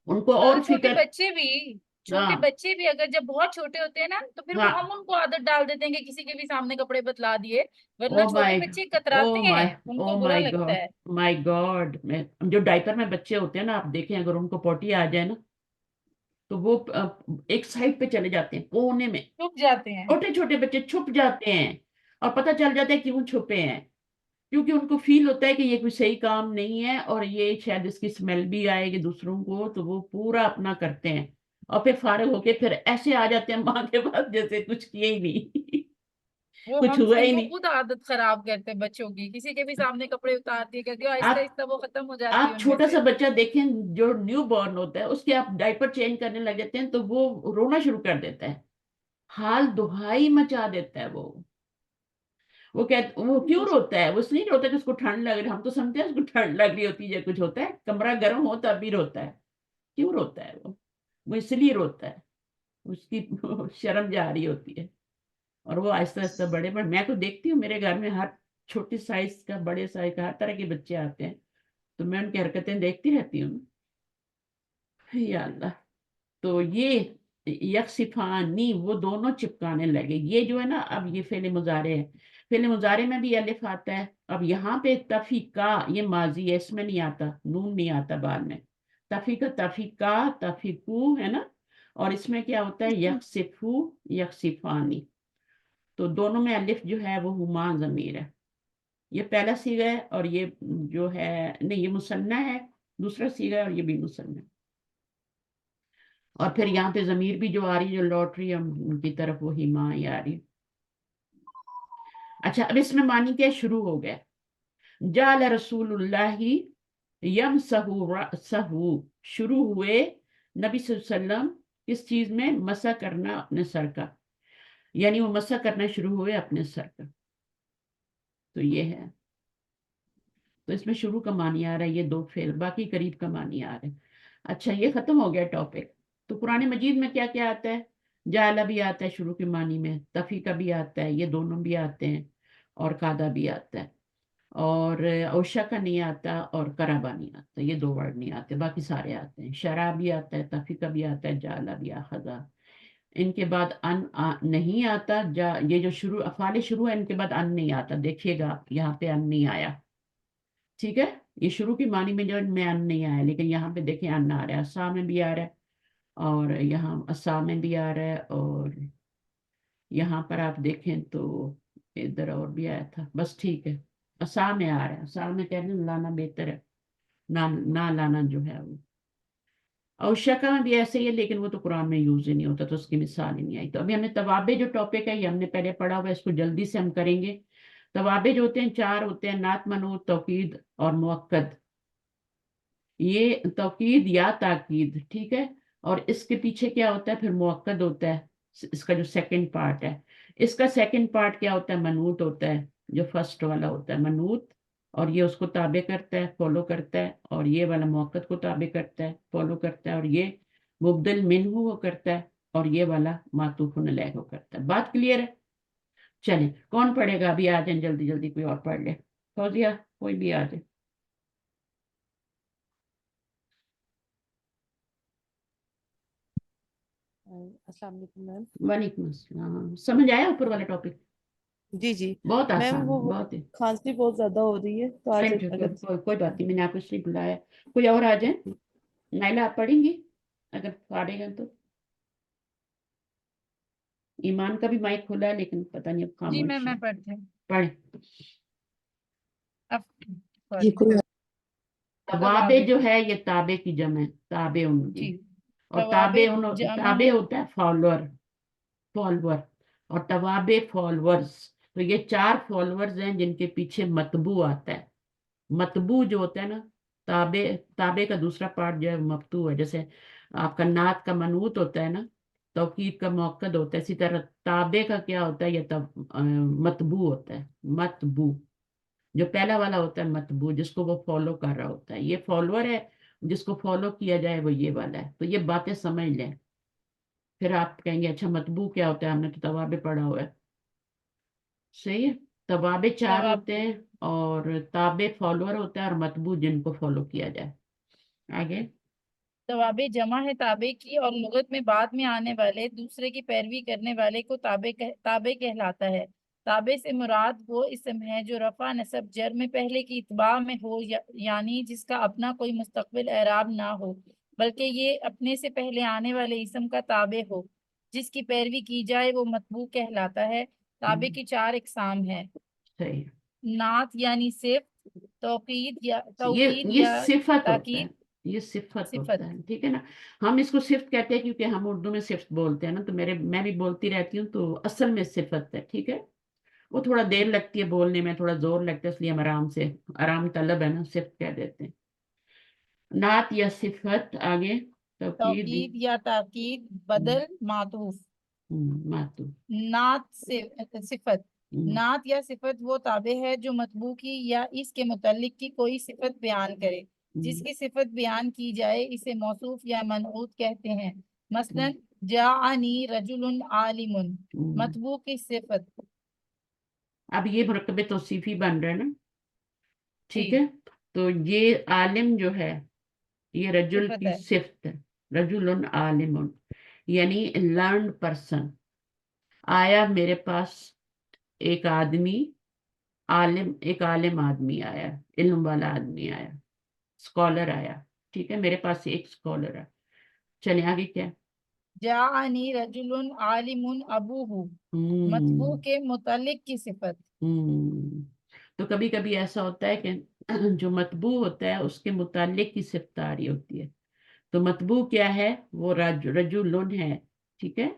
ان کو اور چھوٹے فکر. بچے بھی، چھوٹے ہاں بچے بھی اگر جب بہت چھوٹے ہوتے ہیں نا تو پھر ہاں. ہم ان کو عادت ڈال دیتے ہیں کہ کسی کے بھی سامنے کپڑے بتلا دیے، ورنہ او چھوٹے مائی بچے او کتراتے ہیں، مائی ان او کو برا مائی لگتا گاڈ، ہے. مائی گاڈ. میں جو ڈائپر میں بچے ہوتے ہیں نا، آپ دیکھیں اگر ان کو پوٹی آ جائے نا تو وہ ایک سائڈ پہ چلے جاتے ہیں کونے میں. چھپ جاتے ہیں. چھوٹے چھوٹے بچے چھپ جاتے ہیں، اور پتہ چل جاتا ہے کیوں چھپے ہیں، کیونکہ ان کو فیل ہوتا ہے کہ یہ کوئی صحیح کام نہیں ہے اور یہ شاید اس کی اسمیل بھی آئے گی دوسروں کو، تو وہ پورا اپنا کرتے ہیں اور پھر فارغ ہو کے پھر ایسے آ جاتے ہیں ماں کے پاس جیسے کچھ کیا ہی نہیں وہ کچھ ہوا ہی ہم نہیں. خود عادت خراب کرتے ہیں بچوں کی، کسی کے بھی سامنے کپڑے اتار دیے کرتے ہو، آہستہ آپ آہستہ وہ ختم ہو جاتی ہے آپ ان میں چھوٹا سے. سا بچہ دیکھیں جو نیو بورن ہوتا ہے، اس کے آپ ڈائپر چینج کرنے لگ جاتے ہیں تو وہ رونا شروع کر دیتا ہے، حال دہائی مچا دیتا ہے. وہ کیوں روتا ہے؟ وہ اس لیے روتا ہے کہ اس کو ٹھنڈ لگ رہی ہے. ہم تو سمجھتے ہیں اس کو ٹھنڈ لگ رہی ہوتی ہے، کچھ ہوتا ہے، کمرہ گرم ہو تب بھی روتا ہے. کیوں روتا ہے وہ اس لیے روتا ہے، اس کی شرم جا رہی ہوتی ہے. اور وہ آہستہ آہستہ بڑے میں تو دیکھتی ہوں میرے گھر میں ہر چھوٹی سائز کا، بڑے سائز کا، ہر طرح کے بچے آتے ہیں تو میں ان کی حرکتیں دیکھتی رہتی ہوں. یا اللہ. تو یہ یکسفانی، وہ دونوں چپکانے لگے. یہ جو ہے نا، اب یہ فعل مضارع ہے، فعل مضارع میں بھی الف آتا ہے. اب یہاں پہ تفیقا، یہ ماضی ہے، اس میں نہیں آتا، نون نہیں آتا بعد میں. تفیقا، تفیقا، تفیقو ہے نا. اور اس میں کیا ہوتا ہے؟ یکسفو، یکسفانی. تو دونوں میں الف جو ہے وہ ہما ضمیر ہے. یہ پہلا سیغہ ہے، اور یہ جو ہے نہیں، یہ مثنیٰ ہے، دوسرا سیغہ ہے اور یہ بھی مثنیٰ ہے. اور پھر یہاں پہ ضمیر بھی جو آ رہی، جو لوٹ رہی ہے ان کی طرف، وہی ماں ہی آ رہی. اچھا اب اس میں معنی کیا شروع ہو گیا؟ جعل رسول اللہ یمسح رأسہ، شروع ہوئے نبی صلی اللہ علیہ وسلم کس چیز میں؟ مسح کرنا اپنے سر کا، یعنی وہ مسح کرنا شروع ہوئے اپنے سر کا. تو یہ ہے، تو اس میں شروع کا معنی آ رہا ہے، یہ دو فعل، باقی قریب کا معنی آ رہا ہے. اچھا یہ ختم ہو گیا ٹاپک. تو قرآن مجید میں کیا کیا آتا ہے؟ جعل بھی آتا ہے شروع کے معنی میں، تفیقہ بھی آتا ہے، یہ دونوں بھی آتے ہیں، اور قادہ بھی آتا ہے، اور اوشا کا نہیں آتا، اور کرابا نہیں آتا. یہ دو ورڈ نہیں آتے، باقی سارے آتے ہیں. شرع بھی آتا ہے، تفیقہ بھی آتا ہے، جعل بھی، اخذا. ان کے بعد ان نہیں آتا. یہ جو شروع افعال شروع ہے ان کے بعد ان نہیں آتا. دیکھیے گا یہاں پہ ان نہیں آیا، ٹھیک ہے. یہ شروع کی معنی میں جو میں ان نہیں آیا، لیکن یہاں پہ دیکھیں ان آ رہا ہے، اسا میں بھی آ رہا ہے، اور یہاں اسا میں بھی آ رہا ہے، اور یہاں پر آپ دیکھیں تو ادھر اور بھی آیا تھا. بس ٹھیک ہے، اسا میں آ رہا ہے. اسا میں کہنے لانا بہتر ہے، نہ لانا جو ہے وہ. اور شکا میں بھی ایسے ہی ہے، لیکن وہ تو قرآن میں یوز ہی نہیں ہوتا، تو اس کی مثال ہی نہیں آئی. تو ابھی ہم نے توابع جو ٹاپک ہے یہ ہم نے پہلے پڑھا ہوا ہے، اس کو جلدی سے ہم کریں گے. توابع جو ہوتے ہیں 4 ہوتے ہیں: نعت، منعوت، توکید اور مؤکد. یہ توکید یا تاکید، ٹھیک ہے. اور اس کے پیچھے کیا ہوتا ہے پھر مؤکد ہوتا ہے، اس کا جو سیکنڈ پارٹ ہے. اس کا سیکنڈ پارٹ کیا ہوتا ہے؟ منوط ہوتا ہے، جو فرسٹ والا ہوتا ہے منوط، اور یہ اس کو تابع کرتا ہے، فالو کرتا ہے، اور یہ والا مؤکد کو تابع کرتا ہے، فالو کرتا ہے، اور یہ مبدل منہ وہ کرتا ہے، اور یہ والا معطوف علیہ کو کرتا ہے. بات کلیئر ہے؟ چلیں کون پڑھے گا؟ ابھی آ جائیں جلدی جلدی، کوئی اور پڑھ لے. فوزیہ کوئی بھی آ جائے. السلام علیکم میم. وعلیکم السلام. سمجھ آیا اوپر والا ٹاپک؟ جی جی بہت میم، آسان ہے، وہ بہت ہی. کھانسی بہت زیادہ ہو رہی ہے تو آج اگر کوئی بات نہیں، میں نے آپ کو اس لیے بلایا. کوئی اور آ جائیں. نائلہ آپ پڑھیں گی اگر پڑھے گا تو؟ ایمان کا بھی مائک کھلا ہے لیکن پتہ نہیں اب جی خاموش میں ہے. پڑھتی ہوں پڑھیں. اب. جی کوئی توابع جو ہے یہ تابع کی جمع ہے، تابع ان کی. جی اور توابع جمع تابع ہے. ہوتا ہے فالوور، اور توابع فالورز. تو یہ 4 فالورز ہیں جن کے پیچھے متبوع آتا ہے. متبوع جو ہوتا ہے نا، تابع کا دوسرا پارٹ جو ہے مفتوح ہے. جیسے آپ کا نعت کا منوط ہوتا ہے نا، توکید کا مؤکد ہوتا ہے، اسی طرح تابع کا کیا ہوتا ہے؟ یہ متبوع ہوتا ہے. متبوع جو پہلا والا ہوتا ہے متبوع، جس کو وہ فالو کر رہا ہوتا ہے. یہ فالوور ہے، جس کو فالو کیا جائے وہ یہ والا ہے. تو یہ باتیں سمجھ لیں. پھر آپ کہیں گے اچھا متبوع کیا ہوتا ہے؟ ہم نے تو توابع پڑھا ہوا ہے. صحیح ہے. توابع 4 ہوتے ہیں، اور تابع فالوور ہوتا ہے، اور متبوع جن کو فالو کیا جائے. آگے. توابع جمع ہے تابع کی، اور لغت میں بعد میں آنے والے دوسرے کی پیروی کرنے والے کو تابع کہلاتا ہے. تابع سے مراد وہ اسم ہے جو رفع نصب جر میں پہلے کی اتباع میں ہو، یعنی جس کا اپنا کوئی مستقبل اعراب نہ ہو، بلکہ یہ اپنے سے پہلے آنے والے اسم کا تابع ہو. جس کی پیروی کی جائے وہ متبوع کہلاتا ہے. تابع کی 4 اقسام ہیں: صحیح. نعت یعنی صفت، توقید یہ یا صفت ہوتا ہے، تاکید. یہ صفت صفت. ہوتا ہے. ٹھیک ہے نا. ہم اس کو صفت کہتے ہیں کیونکہ ہم اردو میں صفت بولتے ہیں نا، تو میں بھی بولتی رہتی ہوں، تو اصل میں صفت ہے. ٹھیک ہے. وہ تھوڑا دیر لگتی ہے بولنے میں، تھوڑا زور لگتا ہے، اس لیے ہم آرام طلب ہے نا، صفت کہہ دیتے ہیں. نعت یا صفت. آگے. توقید یا تاکید، بدل، معطوف. معطوف. نعت صفت. نعت یا صفت وہ تابع ہے جو مطبوع کی یا اس کے متعلق کی کوئی صفت بیان کرے. جس کی صفت بیان کی جائے اسے موصوف یا منعوت کہتے ہیں. مثلا جاءنی رجل عالم، مطبوع کی صفت. اب یہ مرکب توصیفی بن رہا ہے نا. ٹھیک جی. ہے. تو یہ عالم جو ہے یہ رجل صفت کی ہے. صفت ہے. رجل عالم یعنی لرنڈ پرسن. آیا میرے پاس ایک آدمی عالم، ایک عالم آدمی آیا، علم والا آدمی آیا، اسکالر آیا. ٹھیک ہے. میرے پاس ایک اسکالر ہے. چلیں آگے. کیا؟ جاءنی رجل عالم ابوہ، مطبوع کے متعلق کی صفت. تو کبھی کبھی ایسا ہوتا ہے کہ جو مطبوع ہوتا ہے اس کے متعلق کی صفت آ رہی ہوتی ہے. تو مطبوع کیا ہے؟ وہ رجل ہے. ٹھیک ہے.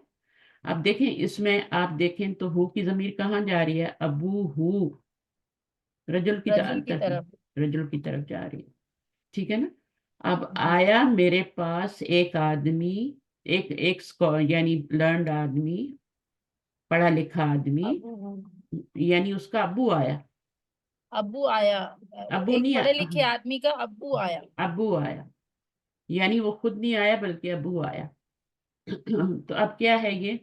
اب دیکھیں اس میں آپ دیکھیں تو ہو کی ضمیر کہاں جا رہی ہے؟ ابو ہو، رجل کی طرف. رجل کی طرف جا رہی ہے. ٹھیک ہے نا. اب آیا میرے پاس ایک آدمی، یعنی لرنڈ آدمی، پڑھا لکھا آدمی، یعنی اس کا ابو آیا. ابو آیا، ابو ایک نہیں پڑھے لکھے آدمی کا ابو آیا. ابو آیا یعنی وہ خود نہیں آیا بلکہ ابو آیا. تو اب کیا ہے یہ؟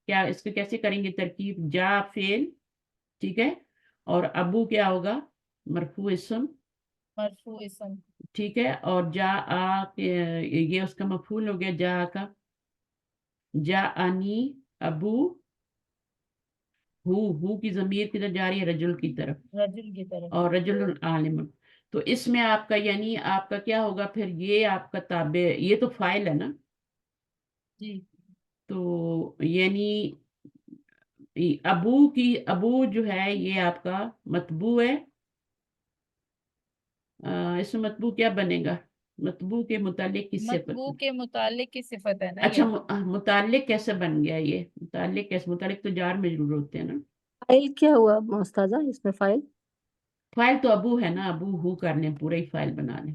کیا اس کو کیسے کریں گے ترکیب؟ جا فعل، ٹھیک ہے، اور ابو کیا ہوگا؟ مرفوع اسم. مرفوع اسم. ٹھیک ہے. اور جا یہ اس کا مفعول ہو گیا جا کا. جا انی ابو ہو کی ضمیر کدھر جا رہی ہے؟ رجل کی طرف. رجل کی طرف. اور رجل عالم. تو اس میں آپ کا یعنی آپ کا کیا ہوگا پھر؟ یہ آپ کا تابع، یہ تو فاعل ہے نا. جی. تو یعنی ابو جو ہے یہ آپ کا مطبوع ہے. اس میں مطبوع کیا بنے گا؟ مطبوع کے متعلق کی صفت. مطبوع کے متعلق کی صفت ہے نا اچھا یہ. متعلق کیسے بن گیا یہ؟ متعلق کیسے؟ متعلق تو جار مجرور ہوتے ہیں نا. فائل کیا ہوا استاذہ اس میں؟ فائل فائل تو ابو ہے نا. ابو ہو کرنے پورا ہی فائل بنا لیں.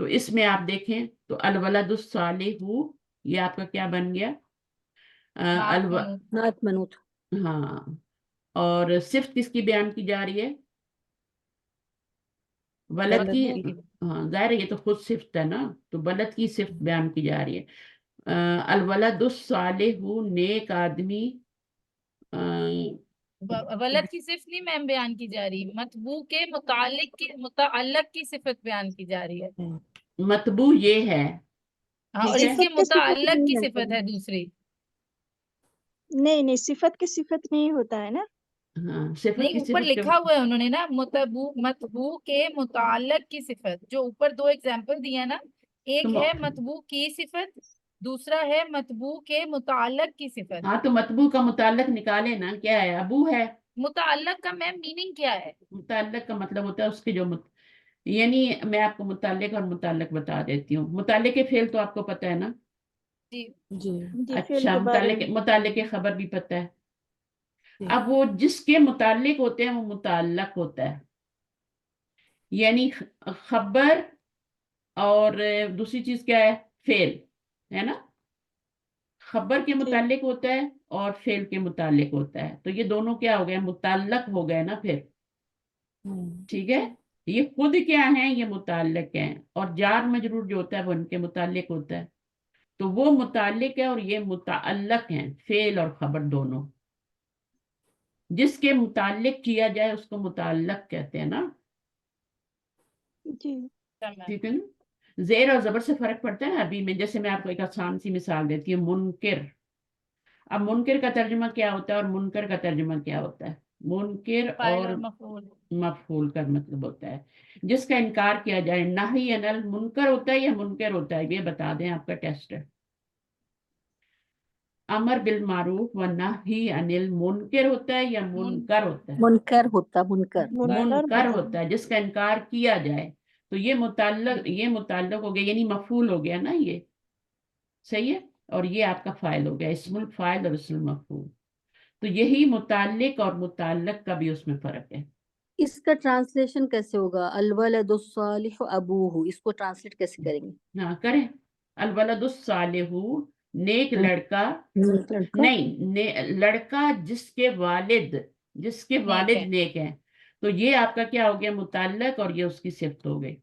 تو اس میں آپ دیکھیں تو الولد الصالح یہ آپ کا کیا بن گیا؟ نعت منعوت۔ نعت منعوت۔ ہاں، اور صفت کس کی بیان کی جا رہی ہے؟ ولد کی۔ مطبوع کی۔ ہاں ظاہر ہے یہ تو خود صفت ہے نا، تو ولد کی صفت بیان کی جا رہی ہے۔ الولد الصالح نیک آدمی، ولد کی صفت نہیں میم بیان کی جا رہی، مطبوع کے متعلق کی صفت بیان کی جا رہی ہے۔ مطبوع یہ ہے، ہاں، اور ٹھیک ہے؟ اس کے صفت کے صفت متعلق نہیں کی ہوتا صفت ہے۔ ہے دوسری۔ نہیں صفت کے صفت نہیں ہوتا ہے نا۔ ہاں صفت نہیں، کی اوپر صفت لکھا ہوا ہے انہوں نے نا، مطبوع کے متعلق کی صفت، جو اوپر دو ایگزامپل دیے ہیں نا، ایک ہے مطبوع کی صفت، دوسرا ہے مطبوع کے متعلق کی صفت۔ ہاں تو مطبوع کا متعلق نکالے نا، کیا ہے؟ ابو ہے۔ متعلق کا میم میننگ کیا ہے؟ متعلق کا مطلب ہوتا ہے اس کے جو یعنی میں آپ کو متعلق اور متعلق بتا دیتی ہوں۔ متعلق فعل تو آپ کو پتہ ہے نا؟ جی جی جی فعل اچھا، کے بارے میں متعلق خبر بھی پتہ ہے۔ جی اب وہ جس کے متعلق ہوتے ہیں وہ متعلق ہوتا ہے، یعنی خبر اور دوسری چیز کیا ہے؟ فعل ہے نا، خبر کے جی متعلق ہوتا ہے اور فعل کے متعلق ہوتا ہے، تو یہ دونوں کیا ہو گئے؟ متعلق ہو گئے نا پھر، ٹھیک ہے؟ یہ خود کیا ہیں؟ یہ متعلق ہیں، اور جار مجرور جو ہوتا ہے وہ ان کے متعلق ہوتا ہے، تو وہ متعلق ہے اور یہ متعلق ہیں، فعل اور خبر دونوں۔ جس کے متعلق کیا جائے اس کو متعلق کہتے ہیں نا، جی ٹھیک ہے نا؟ زیر اور زبر سے فرق پڑتا ہے نا عربی میں، جیسے میں آپ کو ایک آسان سی مثال دیتی ہوں، منکر۔ اب منکر کا ترجمہ کیا ہوتا ہے اور منکر کا ترجمہ کیا ہوتا ہے؟ منکر فاعل اور اور مفعول۔ مفعول کا مطلب ہوتا ہے جس کا انکار کیا جائے، نہی عن المنکر ہوتا ہے یا منکر ہوتا ہے؟ یہ بتا دیں، آپ کا ٹیسٹ ہے۔ امر بالمعروف و نہی عن المنکر ہوتا ہے یا منکر ہوتا ہے؟ منکر ہوتا، منکر۔ منکر ہوتا ہے، جس کا انکار کیا جائے، تو یہ متعلق ہو گیا، یعنی مفعول ہو گیا نا، یہ صحیح ہے، اور یہ آپ کا فاعل ہو گیا، اسم الفاعل اور اسم المفعول۔ تو یہی متعلق اور متعلق کا بھی اس میں فرق ہے۔ اس کا ٹرانسلیشن کیسے ہوگا؟ الولد الصالح ابوہ، اس کو ٹرانسلیٹ کیسے کریں گے؟ ہاں کریں، الولد الصالح نیک لڑکا، لڑکا۔ نہیں لڑکا جس کے والد نیک ہے۔ نیک ہیں، تو یہ آپ کا کیا ہو گیا؟ متعلق، اور یہ اس کی صفت ہو گئی،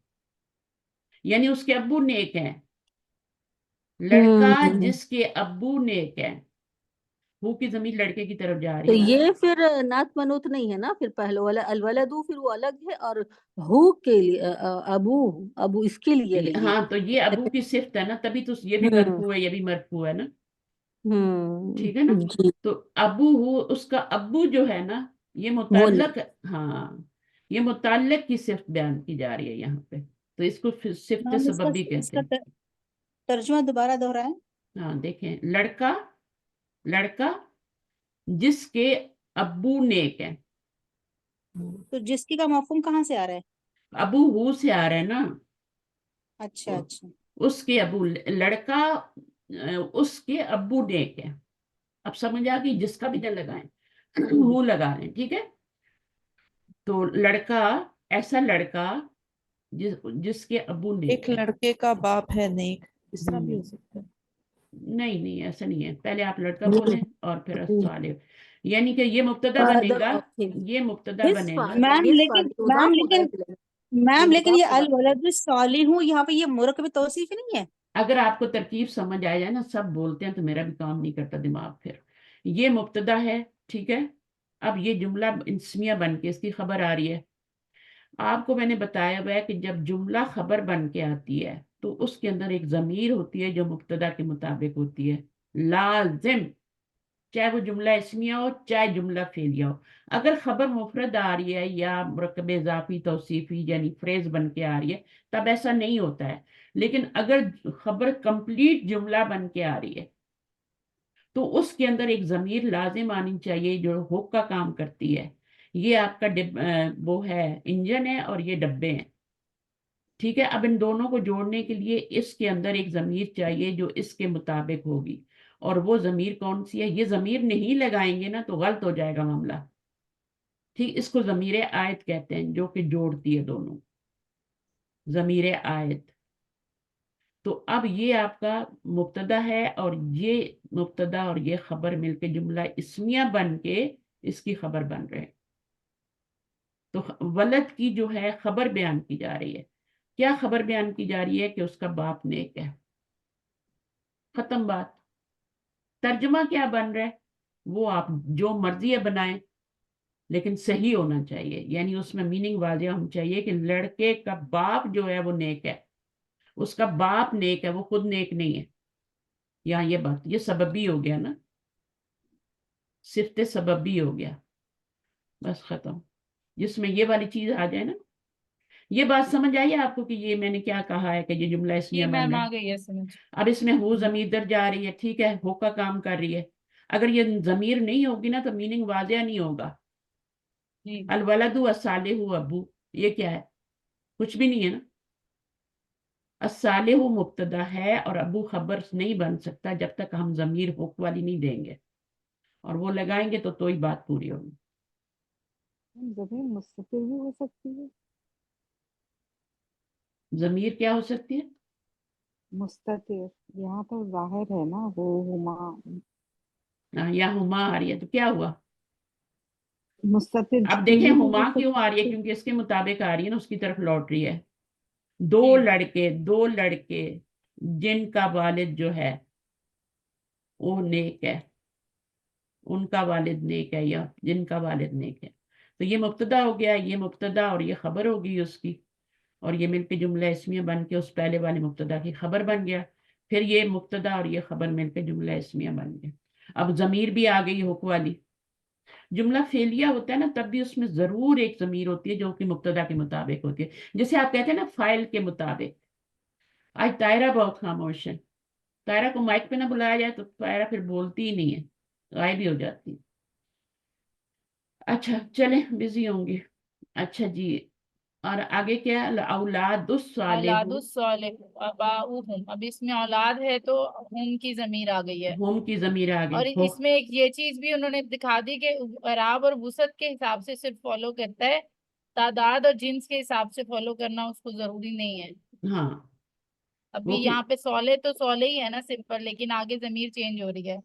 یعنی اس کے ابو نیک ہیں، لڑکا جس کے ابو نیک ہیں، ہو کی ضمیر لڑکے کی طرف جا تو رہی ہے۔ یہ پھر نعت منعوت نہیں ہے نا، پھر پہلے والا الولد پھر وہ الگ ہے، اور ہو کے لیے ابو اس کے لیے ہے یہ۔ ہاں تو یہ ابو کی صفت ہے نا، تبھی تو یہ بھی مرفوع ہے، یہ بھی مرفوع ہے نا، ٹھیک ہے نا؟ جی، تو ابو ہو، اس کا ابو جو ہے نا، یہ وہ نہیں۔ متعلق، ہاں یہ متعلق کی صفت بیان کی جا رہی ہے یہاں پہ، تو اس کو صفت میم سبب بھی اس کہتے کا ہیں۔ ترجمہ دوبارہ دہرائیں۔ ہاں دیکھیں، لڑکا جس کے ابو نیک ہیں، تو جس کی کا مفہوم کہاں سے آ رہا ہے؟ ابو ہو سے آ رہا ہے نا، اچھا اچھا اس کے ابو، لڑکا اس کے ابو نیک ہیں۔ اب سمجھ آ گئی، جس کا بھی نہ لگائیں، وہ لگا رہے ہیں، ٹھیک ہے؟ تو لڑکا، ایسا لڑکا جس کے ابو نیک ایک ہیں۔ لڑکے کا باپ ہے نیک، اس طرح بھی ہو سکتا ہے۔ نہیں ایسا نہیں ہے، پہلے آپ لڑکا بولیں اور پھر الصالح، یعنی کہ یہ مبتدا بنے گا، یہ مبتدا بنے گا۔ میم لیکن یہ الولد الصالح یہاں پہ یہ مرکب توصیف نہیں ہے۔ اگر آپ کو ترکیب سمجھ آ جائے نا، سب بولتے ہیں تو میرا بھی کام نہیں کرتا دماغ، پھر یہ مبتدا ہے، ٹھیک ہے؟ اب یہ جملہ اسمیہ بن کے اس کی خبر آ رہی ہے۔ آپ کو میں نے بتایا ہوا ہے کہ جب جملہ خبر بن کے آتی ہے تو اس کے اندر ایک ضمیر ہوتی ہے جو مبتدا کے مطابق ہوتی ہے، لازم، چاہے وہ جملہ اسمیہ ہو چاہے جملہ فعلیہ ہو۔ اگر خبر مفرد آ رہی ہے یا مرکب اضافی توصیفی یعنی فریز بن کے آ رہی ہے تب ایسا نہیں ہوتا ہے، لیکن اگر خبر کمپلیٹ جملہ بن کے آ رہی ہے تو اس کے اندر ایک ضمیر لازم آنی چاہیے جو ہوک کا کام کرتی ہے۔ یہ آپ کا وہ ہے انجن ہے اور یہ ڈبے ہیں، ٹھیک ہے؟ اب ان دونوں کو جوڑنے کے لیے اس کے اندر ایک ضمیر چاہیے جو اس کے مطابق ہوگی، اور وہ ضمیر کون سی ہے؟ یہ ضمیر نہیں لگائیں گے نا تو غلط ہو جائے گا معاملہ، ٹھیک؟ اس کو ضمیر آیت کہتے ہیں، جو کہ جوڑتی ہے دونوں، ضمیر آیت، تو اب یہ آپ کا مبتدا ہے اور یہ مبتدا اور یہ خبر مل کے جملہ اسمیہ بن کے اس کی خبر بن رہے ہیں. تو ولد کی جو ہے خبر بیان کی جا رہی ہے. کیا خبر بیان کی جا رہی ہے؟ کہ اس کا باپ نیک ہے. ختم بات. ترجمہ کیا بن رہا ہے؟ وہ آپ جو مرضی ہے بنائیں لیکن صحیح ہونا چاہیے. یعنی اس میں میننگ واضح ہونا چاہیے کہ لڑکے کا باپ جو ہے وہ نیک ہے. اس کا باپ نیک ہے، وہ خود نیک نہیں ہے. یہاں یہ بات، یہ سببی ہو گیا نا، صفت سببی ہو گیا. بس ختم. جس میں یہ والی چیز آ جائے نا. یہ بات سمجھ آئی آپ کو کہ یہ میں نے کیا کہا ہے کہ یہ جملہ اسمیہ یہ بن میم رہا آ ہے. گئی ہے سمجھ. اب اس میں ہو ضمیر در جا رہی ہے، ٹھیک ہے، ہو کا کام کر رہی ہے. اگر یہ ضمیر نہیں ہوگی نا تو میننگ واضح نہیں ہوگا. جی الولد الصالح ابو، یہ کیا ہے؟ کچھ بھی نہیں ہے نا. الصالح مبتدا ہے اور ابو خبر نہیں بن سکتا جب تک ہم ضمیر حق والی نہیں دیں گے، اور وہ لگائیں گے تو ہی بات پوری ہوگی. ضمیر مستتر بھی ہو سکتی ہے. ضمیر کیا ہو سکتی ہے؟ مستتر یہاں تو ظاہر ہے نا، وہ ہما یا ہما آ رہی ہے تو کیا ہوا؟ مستتر اب دیکھیں بھی تو ہما ہو کیوں آ رہی ہے؟ سکتی کیونکہ اس کے مطابق آ رہی ہے نا، اس کی طرف لوٹ رہی ہے. دو لڑکے جن کا والد جو ہے وہ نیک ہے، ان کا والد نیک ہے یا جن کا والد نیک ہے. تو یہ مبتدا ہو گیا، یہ مبتدا اور یہ خبر ہوگی اس کی، اور یہ مل کے جملہ اسمیہ بن کے اس پہلے والے مبتدا کی خبر بن گیا. پھر یہ مبتدا اور یہ خبر مل کے جملہ اسمیہ بن گیا. اب ضمیر بھی آ گئی حق والی. جملہ فعلیہ ہوتا ہے نا تب بھی اس میں ضرور ایک ضمیر ہوتی ہے جو کہ مبتدا کے مطابق ہوتی ہے. جیسے آپ کہتے ہیں نا فائل کے مطابق. آج طاہرہ بہت خاموش ہے. طاہرہ کو مائک پہ نہ بلایا جائے تو طاہرہ پھر بولتی ہی نہیں ہے، غائب ہی ہو جاتی. اچھا چلیں، بزی ہوں گی. اچھا جی، اور آگے کیا؟ اولاد الصالح، اولاد الصالح آباؤہم. اب اس میں اولاد ہے تو ہم کی ضمیر آ گئی ہے. ہوم کی ضمیر آ اور گئی. ہو اس میں ایک یہ چیز بھی انہوں نے دکھا دی کہ اعراب اور وسعت کے حساب سے صرف فالو کرتا ہے، تعداد اور جنس کے حساب سے فالو کرنا اس کو ضروری نہیں ہے. ہاں ابھی وہ یہاں پہ صالح تو صالح ہی ہے نا سمپل، لیکن آگے ضمیر چینج ہو رہی ہے.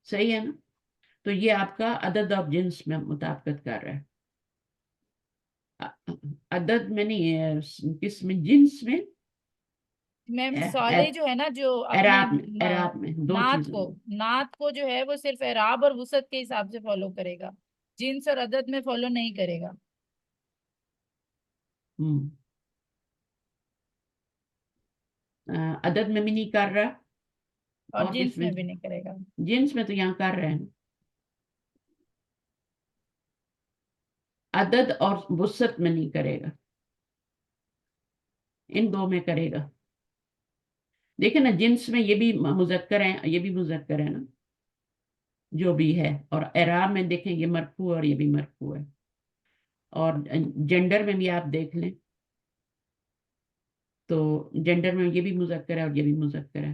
صحیح ہے نا. تو یہ آپ کا عدد اور جنس میں مطابقت کر رہا ہے. عدد میں نہیں ہے، کس میں؟ جنس میں. میم صالح جو ہے نا جو اپنے اعراب میں دو چیزوں میں. نعت کو جو ہے وہ صرف اعراب اور وسعت کے حساب سے فالو کرے گا، جنس اور عدد میں فالو نہیں کرے گا. عدد میں بھی نہیں کر رہا اور اور کس جنس میں بھی نہیں کرے گا. جنس میں تو یہاں کر رہے ہیں. عدد اور وسعت میں نہیں کرے گا، ان دو میں کرے گا. دیکھیں نا، جنس میں یہ بھی مذکر ہے، یہ بھی مذکر ہے نا جو بھی ہے. اور اعراب میں دیکھیں یہ مرفوع اور یہ بھی مرفوع ہے. اور جنڈر میں بھی آپ دیکھ لیں تو جنڈر میں یہ بھی مذکر ہے اور یہ بھی مذکر ہے.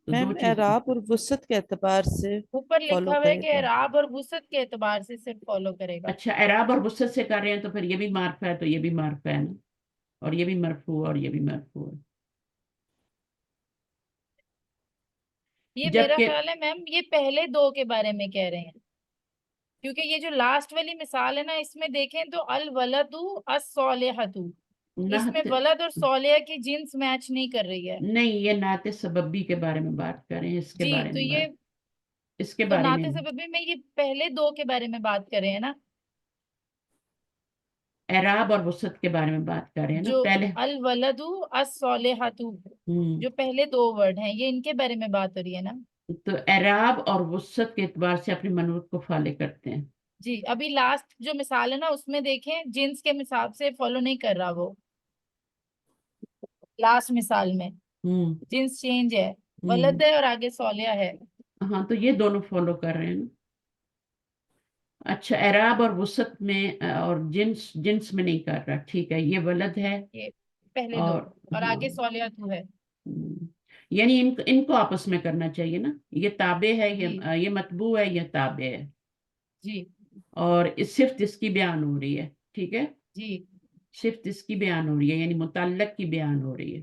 تو میم دو چیز اعراب اور وسعت کے اعتبار سے اوپر فالو لکھا ہوا ہے کرے کہ گا. اعراب اور وسعت کے اعتبار سے صرف فالو کرے گا. اچھا، اعراب اور وسعت سے کر رہے ہیں تو پھر یہ بھی معرفہ ہے تو یہ بھی معرفہ ہے نا، اور یہ بھی مرفوع اور یہ بھی مرفوع ہے. یہ میرا جبکہ خیال ہے میم یہ پہلے دو کے بارے میں کہہ رہے ہیں، کیونکہ یہ جو لاسٹ والی مثال ہے نا اس میں دیکھیں تو الولد الصالحۃ، اس میں نعت ولد اور صالحہ کی جنس میچ نہیں کر رہی ہے. نہیں، یہ نعت سببی کے بارے میں بات کر رہے ہیں، اس کے جی بارے تو میں یہ اس کے تو بارے نعت میں سببی میں یہ پہلے دو کے بارے میں بات کر رہے ہیں نا، اعراب اور وسعت کے بارے میں بات کر رہے ہیں نا جو پہلے. الولد الصالحۃ جو پہلے دو ورڈ ہیں یہ ان کے بارے میں بات ہو رہی ہے نا. تو اعراب اور وسعت کے اعتبار سے اپنی منوط کو فالے کرتے ہیں. جی ابھی لاسٹ جو مثال ہے نا اس میں دیکھیں جنس کے حساب سے فالو نہیں کر رہا، وہ لاسٹ مثال میں جنس چینج ہے، ولد ہے اور آگے صالحہ ہے. ہاں تو یہ دونوں فالو کر رہے ہیں نا. اچھا، اعراب اور وسعت میں اور جنس میں نہیں کر رہا، ٹھیک ہے. یہ ولد ہے یہ پہلے دو اور ہاں، آگے صالحہ تو ہے. یعنی ان کو آپس میں کرنا چاہیے نا. یہ تابع ہے، جی یہ متبوع ہے، یہ تابع ہے. جی اور صفت اس کی بیان ہو رہی ہے، ٹھیک ہے. جی صفت اس کی بیان ہو رہی ہے، یعنی متعلق کی بیان ہو رہی ہے.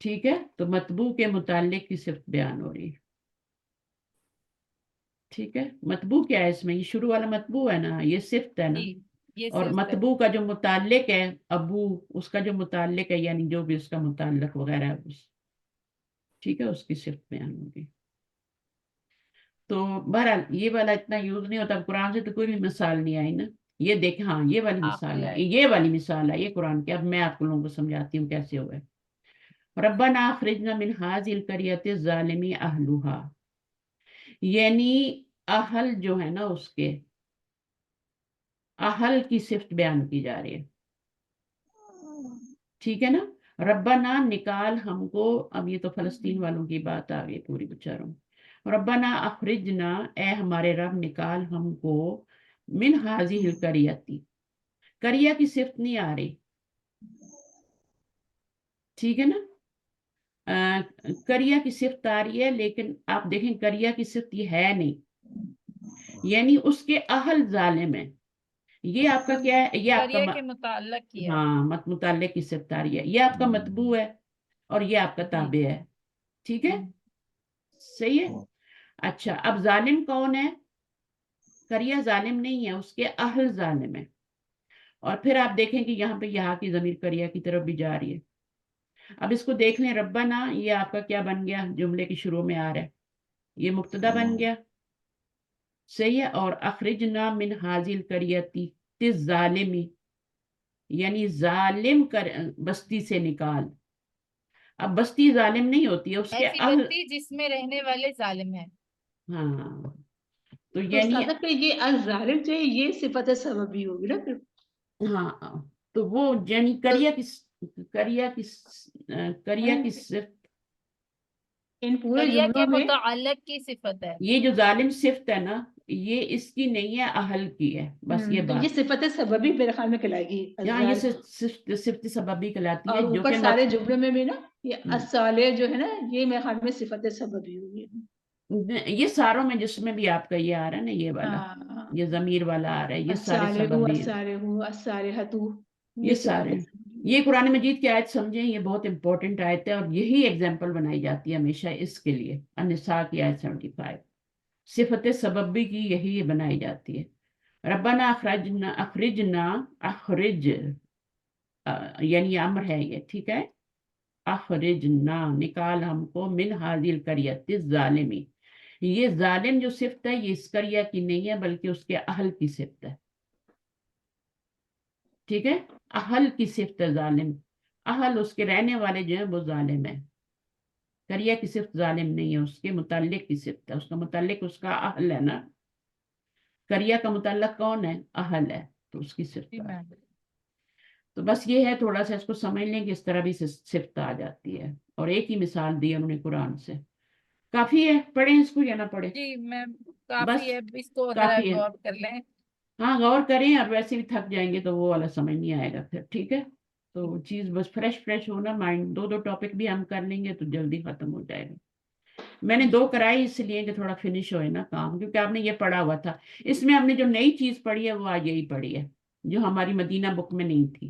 ٹھیک ہے، تو مطبوع کے متعلق کی صفت بیان ہو رہی ہے. ٹھیک ہے، مطبوع کیا ہے اس میں؟ یہ شروع والا مطبوع ہے نا، یہ صفت ہے نا. جی یہ اور صفت ہے. مطبوع کا جو متعلق ہے ابو، اس کا جو متعلق ہے یعنی جو بھی اس کا متعلق وغیرہ ہے ٹھیک ہے، اس کی صفت بیان ہوگی. تو بہرحال یہ والا اتنا یوز نہیں ہوتا. قرآن سے تو کوئی بھی مثال نہیں آئی نا. یہ دیکھیں، ہاں یہ والی مثال آخری ہے، آیت. یہ والی مثال ہے، یہ قرآن کی. اب میں آپ لوگوں کو سمجھاتی ہوں کیسے ہوئے. ربنا اخرجنا من هذه القرية الظالم اهلها، یعنی اہل جو ہے نا اس کے اہل کی صفت بیان کی جا رہی ہے. ٹھیک ہے نا. ربنا نکال ہم کو، اب یہ تو فلسطین والوں کی بات آ گئی پوری بچاروں. ربنا اخرجنا، اے ہمارے رب نکال ہم کو، من هذه القرية، قریہ کی صفت نہیں آ رہی. ٹھیک ہے نا. قریہ کی صفت آ رہی ہے، لیکن آپ دیکھیں قریہ کی صفت یہ ہے نہیں، یعنی اس کے اہل ظالم ہیں. یہ آپ کا کیا ہے؟ یہ آپ کا قریہ کے متعلق کیا ہے. ہاں متعلق کی صفت آ رہی ہے. یہ آپ کا مطبوع ہے اور یہ آپ کا تابع ہے. ٹھیک ہے، صحیح ہے. اچھا، اب ظالم کون ہے؟ قریہ ظالم نہیں ہے، اس کے اہل ظالم ہے. اور پھر آپ دیکھیں کہ یہاں پہ یہاں کی ضمیر قریہ کی طرف بھی جا رہی ہے. اب اس کو دیکھ لیں. ربنا یہ آپ کا کیا بن گیا؟ جملے کی شروع میں آ رہا ہے، یہ مبتدا بن گیا. صحیح ہے. اور اخرجنا من هذه القرية الظالم، یعنی ظالم بستی سے نکال. اب بستی ظالم نہیں ہوتی ہے، اس کے ایسی اہل. بستی جس میں رہنے والے ظالم ہیں. ہاں، تو تو یعنی استاذہ پہ یہ الظالم جو ہے یہ صفت سببی ہوگی نا پھر. ہاں، تو وہ یعنی قریہ کی صفت، ان پورے قریہ کے جملوں میں متعلق کی صفت ہے. یہ جو ظالم صفت ہے نا، یہ اس کی نہیں ہے، اہل کی ہے. بس یہ تو یہ بات صفت سببی میرے خیال میں کہلائے گی یہاں یہ الظالم. صفت سببی کہلاتی ہے، اور جو اوپر کہ سارے جملوں میں بھی نا یہ ہم، الصالح جو ہے نا یہ میرے خیال میں صفت سببی ہوگی. یہ ساروں میں جس میں بھی آپ کا یہ آ رہا ہے نا، یہ والا، ہاں یہ ضمیر والا آ رہا ہے، یہ سارے الصالح سببی ہیں. الصالح الصالحۃ یہ یہ سارے صفت ہیں. سببی یہ ہوگی. قرآن مجید کی آیت سمجھیں، یہ بہت امپورٹنٹ آیت ہے، اور یہی اگزامپل بنائی جاتی ہے ہمیشہ اس کے لیے. النساء کی آیت 75 صفت سببی کی یہی بنائی جاتی ہے. ربنا اخرجنا اخرج، یعنی امر ہے یہ. ٹھیک ہے، اخرجنا نکال ہم کو، من هذه القرية الظالم، یہ ظالم جو صفت ہے یہ اس قریہ کی نہیں ہے بلکہ اس کے اہل کی صفت ہے. ٹھیک ہے، اہل کی صفت ہے ظالم. اہل اس کے رہنے والے جو ہیں وہ ظالم ہیں. قریہ کی صفت ظالم نہیں ہے، اس کے متعلق کی صفت ہے. اس کا متعلق اس کا اہل ہے نا. قریہ کا متعلق کون ہے؟ اہل ہے، تو اس کی صفت جی ہے. میم. تو بس یہ ہے، تھوڑا سا اس کو سمجھ لیں کہ اس طرح بھی صفت آ جاتی ہے. اور ایک ہی مثال دی انہوں نے قرآن سے. کافی ہے، پڑھیں اس کو یا نہ پڑھیں؟ جی میم بس کافی ہے، اس کو ذرا کافی ہے. غور کر لیں. ہاں غور کریں، اور ویسے بھی تھک جائیں گے تو وہ والا سمجھ نہیں آئے گا پھر. ٹھیک ہے، تو چیز بس فریش ہونا مائنڈ. دو ٹاپک بھی ہم کر لیں گے تو جلدی ختم ہو جائے گا. میں نے 2 کرائی اس لیے کہ تھوڑا فنش ہوئے نا کام، کیونکہ آپ نے یہ پڑھا ہوا تھا. اس میں ہم نے جو نئی چیز پڑھی ہے وہ آج یہی پڑھی ہے، جو ہماری مدینہ بک میں نہیں تھی.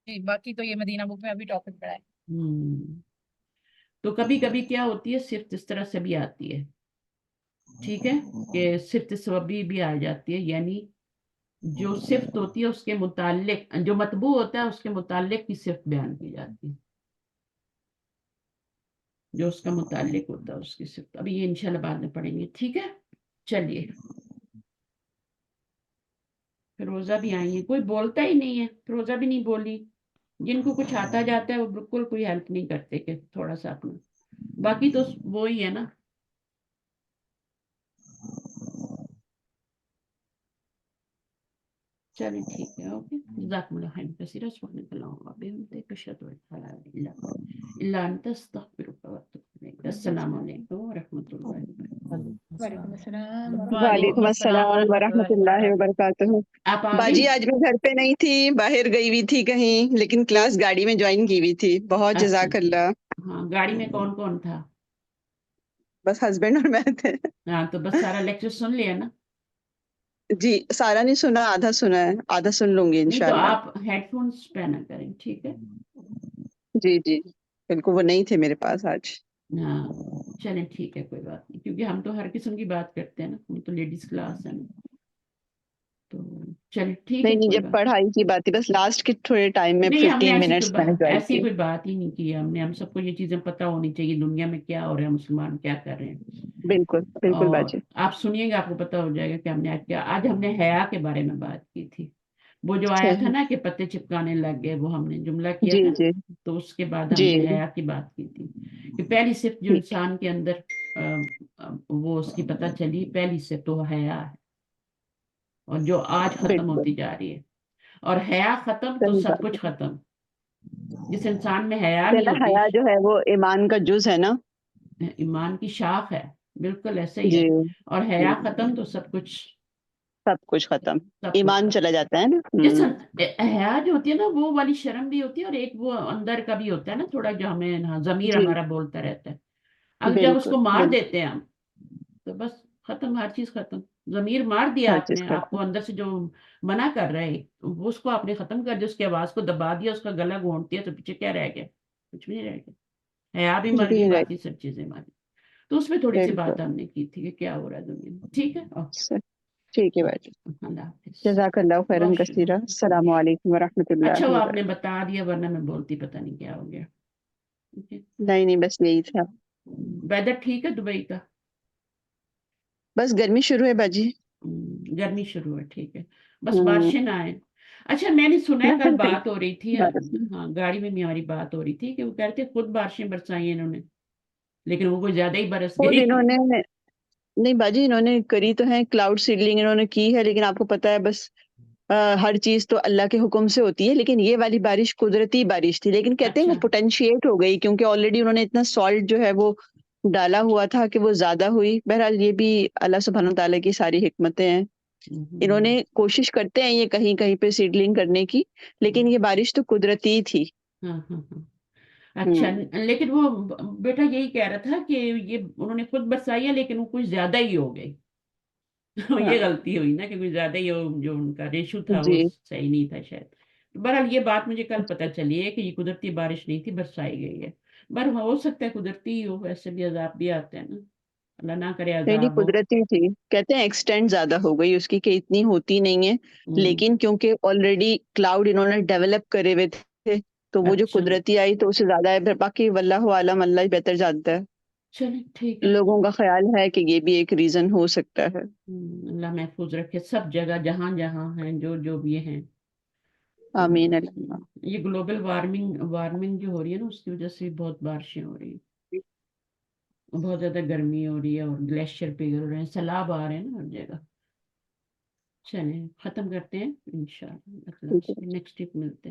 جی باقی تو یہ مدینہ بک میں ابھی ٹاپک پڑھا ہے. تو کبھی کبھی کیا ہوتی ہے، صرف اس طرح سے بھی آتی ہے. ٹھیک ہے، کہ صرف سببی بھی آ جاتی ہے، یعنی جو صفت ہوتی ہے اس کے متعلق، جو مطبوع ہوتا ہے اس کے متعلق کی صفت بیان کی جاتی ہے. جو اس کا متعلق ہوتا ہے اس کی صفت. ابھی یہ انشاءاللہ بعد میں پڑھیں گے. ٹھیک ہے، چلیے. فیروزہ بھی آئی ہے، کوئی بولتا ہی نہیں ہے. فیروزہ بھی نہیں بولی. جن کو کچھ آتا جاتا ہے وہ بالکل کوئی ہیلپ نہیں کرتے کہ تھوڑا سا اپنا. باقی تو وہی ہے نا. چلیں ٹھیک ہے، اوکے. جزاکم اللہ خیر کثیرا. سبحانک اللہم وبحمدک، اشہد ان لا الہ الا انت، استغفرک واتوب الیک. السلام علیکم ورحمۃ اللہ وبرکاتہ. وعلیکم السلام وعلیکم السلام ورحمۃ اللہ وبرکاتہ. آپ آ باجی گئی؟ آج میں گھر پہ نہیں تھی، باہر گئی ہوئی تھی کہیں، لیکن کلاس گاڑی میں جوائن کی ہوئی تھی. بہت اچھا، جزاک اللہ. ہاں گاڑی میں کون کون تھا؟ بس ہسبینڈ اور میں تھے. ہاں تو بس سارا لیکچر سن لیا نا؟ جی سارا نہیں سنا، آدھا سنا ہے، آدھا سن لوں گی نہیں تو انشاءاللہ. آپ ہیڈ فونس پہنا کریں. ٹھیک ہے، جی جی بالکل، وہ نہیں تھے میرے پاس آج. ہاں چلیں ٹھیک ہے، کوئی بات نہیں، کیونکہ ہم تو ہر قسم کی بات کرتے ہیں نا، ہم تو لیڈیز کلاس ہے نا، تو چلیں ٹھیک ہے نہیں کوئی جب بات پڑھائی کی بات تھی بس لاسٹ کے تھوڑے ٹائم میں نہیں، ہم نے 15 ایسی منٹس میں نے جوائن ایسی کیا. کوئی بات ہی نہیں کی، ہم سب کو یہ چیزیں پتہ ہونی چاہیے دنیا میں کیا ہو رہا ہے، مسلمان کیا کر رہے ہیں. بالکل بالکل اور باجی. آپ سنیے گا، آپ کو پتہ ہو جائے گا کہ ہم نے آج ہم نے حیا کے بارے میں بات کی تھی. وہ جو آیا تھا صحیح. کہ پتے چپکانے لگ گئے، وہ ہم نے جملہ کیا جی تھا، جی تو اس کے بعد ہم جی نے حیا کی بات کی تھی کہ پہلی صفت جو ٹھیک. انسان کے اندر وہ اس کی پتہ چلی، پہلی صفت تو حیا ہے، اور جو آج ختم بالکل ہوتی جا رہی ہے. اور حیا ختم تو صحیح سب بات کچھ ختم. جس انسان میں حیا ہے نہیں نا. ہوتی، حیا جو ہے وہ ایمان کا جز ہے نا. ایمان کی شاخ ہے، بالکل ایسے ہی ہے. جی اور حیا ختم تو سب کچھ سب کچھ ختم. ایمان ختم. چلا جاتا ہے نا. جس حیا جو ہوتی ہے نا، وہ والی شرم بھی ہوتی ہے، اور ایک وہ اندر کا بھی ہوتا ہے نا، تھوڑا جو ہمیں ضمیر جی ہمارا بولتا رہتا ہے. اب جب اس بالکل کو مار بالکل دیتے ہیں ہم، تو بس ختم، ہر چیز ختم. ضمیر مار دیا ہر آپ چیز نے، آپ ختم. کو اندر سے جو منع کر رہے ہیں وہ اس کو آپ نے ختم کر دیا، اس کی آواز کو دبا دیا، اس کا گلا گھونٹ دیا، تو پیچھے کیا رہ گیا؟ کچھ بھی نہیں رہ گیا. حیا بھی کچھ مر بھی گئی، نہیں رہے. باقی سب چیزیں مر گئی. تو اس میں تھوڑی سی بالکل بات ہم نے کی تھی کہ کیا ہو رہا ہے دنیا میں. ٹھیک ہے، ٹھیک ہے باجی. اللہ حافظ. جزاک اللہ خیرن بہت کثیرہ. شکریہ، السلام بہت شکریہ. علیکم ورحمۃ اچھا اللہ وہ آپ نے وبرکاتہ. بتا دیا، ورنہ میں بولتی پتہ نہیں کیا ہو گیا. ٹھیک ہے. نہیں نہیں بس یہی تھا. ویدر ٹھیک ہے دبئی کا؟ بس گرمی شروع ہے باجی. گرمی شروع ہے، ٹھیک ہے، بس ہوں. بارشیں نہ آئیں. اچھا میں نے سنا ہے نہ کل کہیں بات ہو رہی تھی، بارش نہیں. ہاں گاڑی میں بھی ہماری بات ہو رہی تھی کہ وہ کہہ رہے تھے خود بارشیں برسائی انہوں نے، لیکن وہ کوئی زیادہ ہی برس خود گئی. انہوں نے نہیں باجی انہوں نے کری تو ہے، کلاؤڈ سیڈلنگ انہوں نے کی ہے، لیکن آپ کو پتا ہے بس ہر چیز تو اللہ کے حکم سے ہوتی ہے. لیکن یہ والی بارش قدرتی بارش تھی، لیکن کہتے ہیں اچھا. وہ پوٹینشیٹ ہو گئی کیونکہ آلریڈی انہوں نے اتنا سالٹ جو ہے وہ ڈالا ہوا تھا کہ وہ زیادہ ہوئی. بہرحال یہ بھی اللہ سبحانہ و تعالیٰ کی ساری حکمتیں ہیں. انہوں نے کوشش کرتے ہیں یہ کہیں کہیں پہ سیڈلنگ کرنے کی، لیکن یہ بارش تو قدرتی تھی. ہاں ہاں ہاں. اچھا لیکن وہ بیٹا یہی کہہ رہا تھا کہ یہ انہوں نے خود برسائی ہے، لیکن وہ کچھ زیادہ ہی ہو گئی. ہاں یہ غلطی ہوئی نا کہ کچھ زیادہ ہی جو ان کا ریشو تھا وہ جی صحیح نہیں تھا شاید. بہرحال یہ بات مجھے کل پتہ چلی ہے کہ یہ قدرتی بارش نہیں تھی، برسائی گئی ہے. ہو سکتا ہے قدرتی ہی ہو، ویسے بھی عذاب بھی آتے ہیں نا، اللہ نہ کرے نہیں عذاب ہو. قدرتی تھی. کہتے ہیں ایکسٹینڈ زیادہ ہو گئی اس کی کہ اتنی ہوتی نہیں ہے، لیکن کیونکہ آلریڈی کلاؤڈ انہوں نے ڈیولپ کرے ہوئے تھے تو وہ جو اچھا قدرتی آئی تو اس سے زیادہ ہے. پھر باقی واللہ عالم، اللہ ہی بہتر جانتا ہے. چلیں ٹھیک ہے. لوگوں کا خیال ہے کہ یہ بھی ایک ریزن ہو سکتا ہے. اللہ محفوظ رکھے سب جگہ، جہاں جہاں ہیں، جو بھی ہیں. آمین اللہ. یہ گلوبل وارمنگ جو ہو رہی ہے نا، اس کی وجہ سے بہت بارشیں ہو رہی ہیں، بہت زیادہ گرمی ہو رہی ہے، اور گلیشیئر پگھل رہے ہیں، سیلاب آ رہے ہیں نا ہر جگہ. چلیں ختم کرتے ہیں انشاءاللہ، ٹھیک ہے. نیکسٹ ویک ملتے ہیں.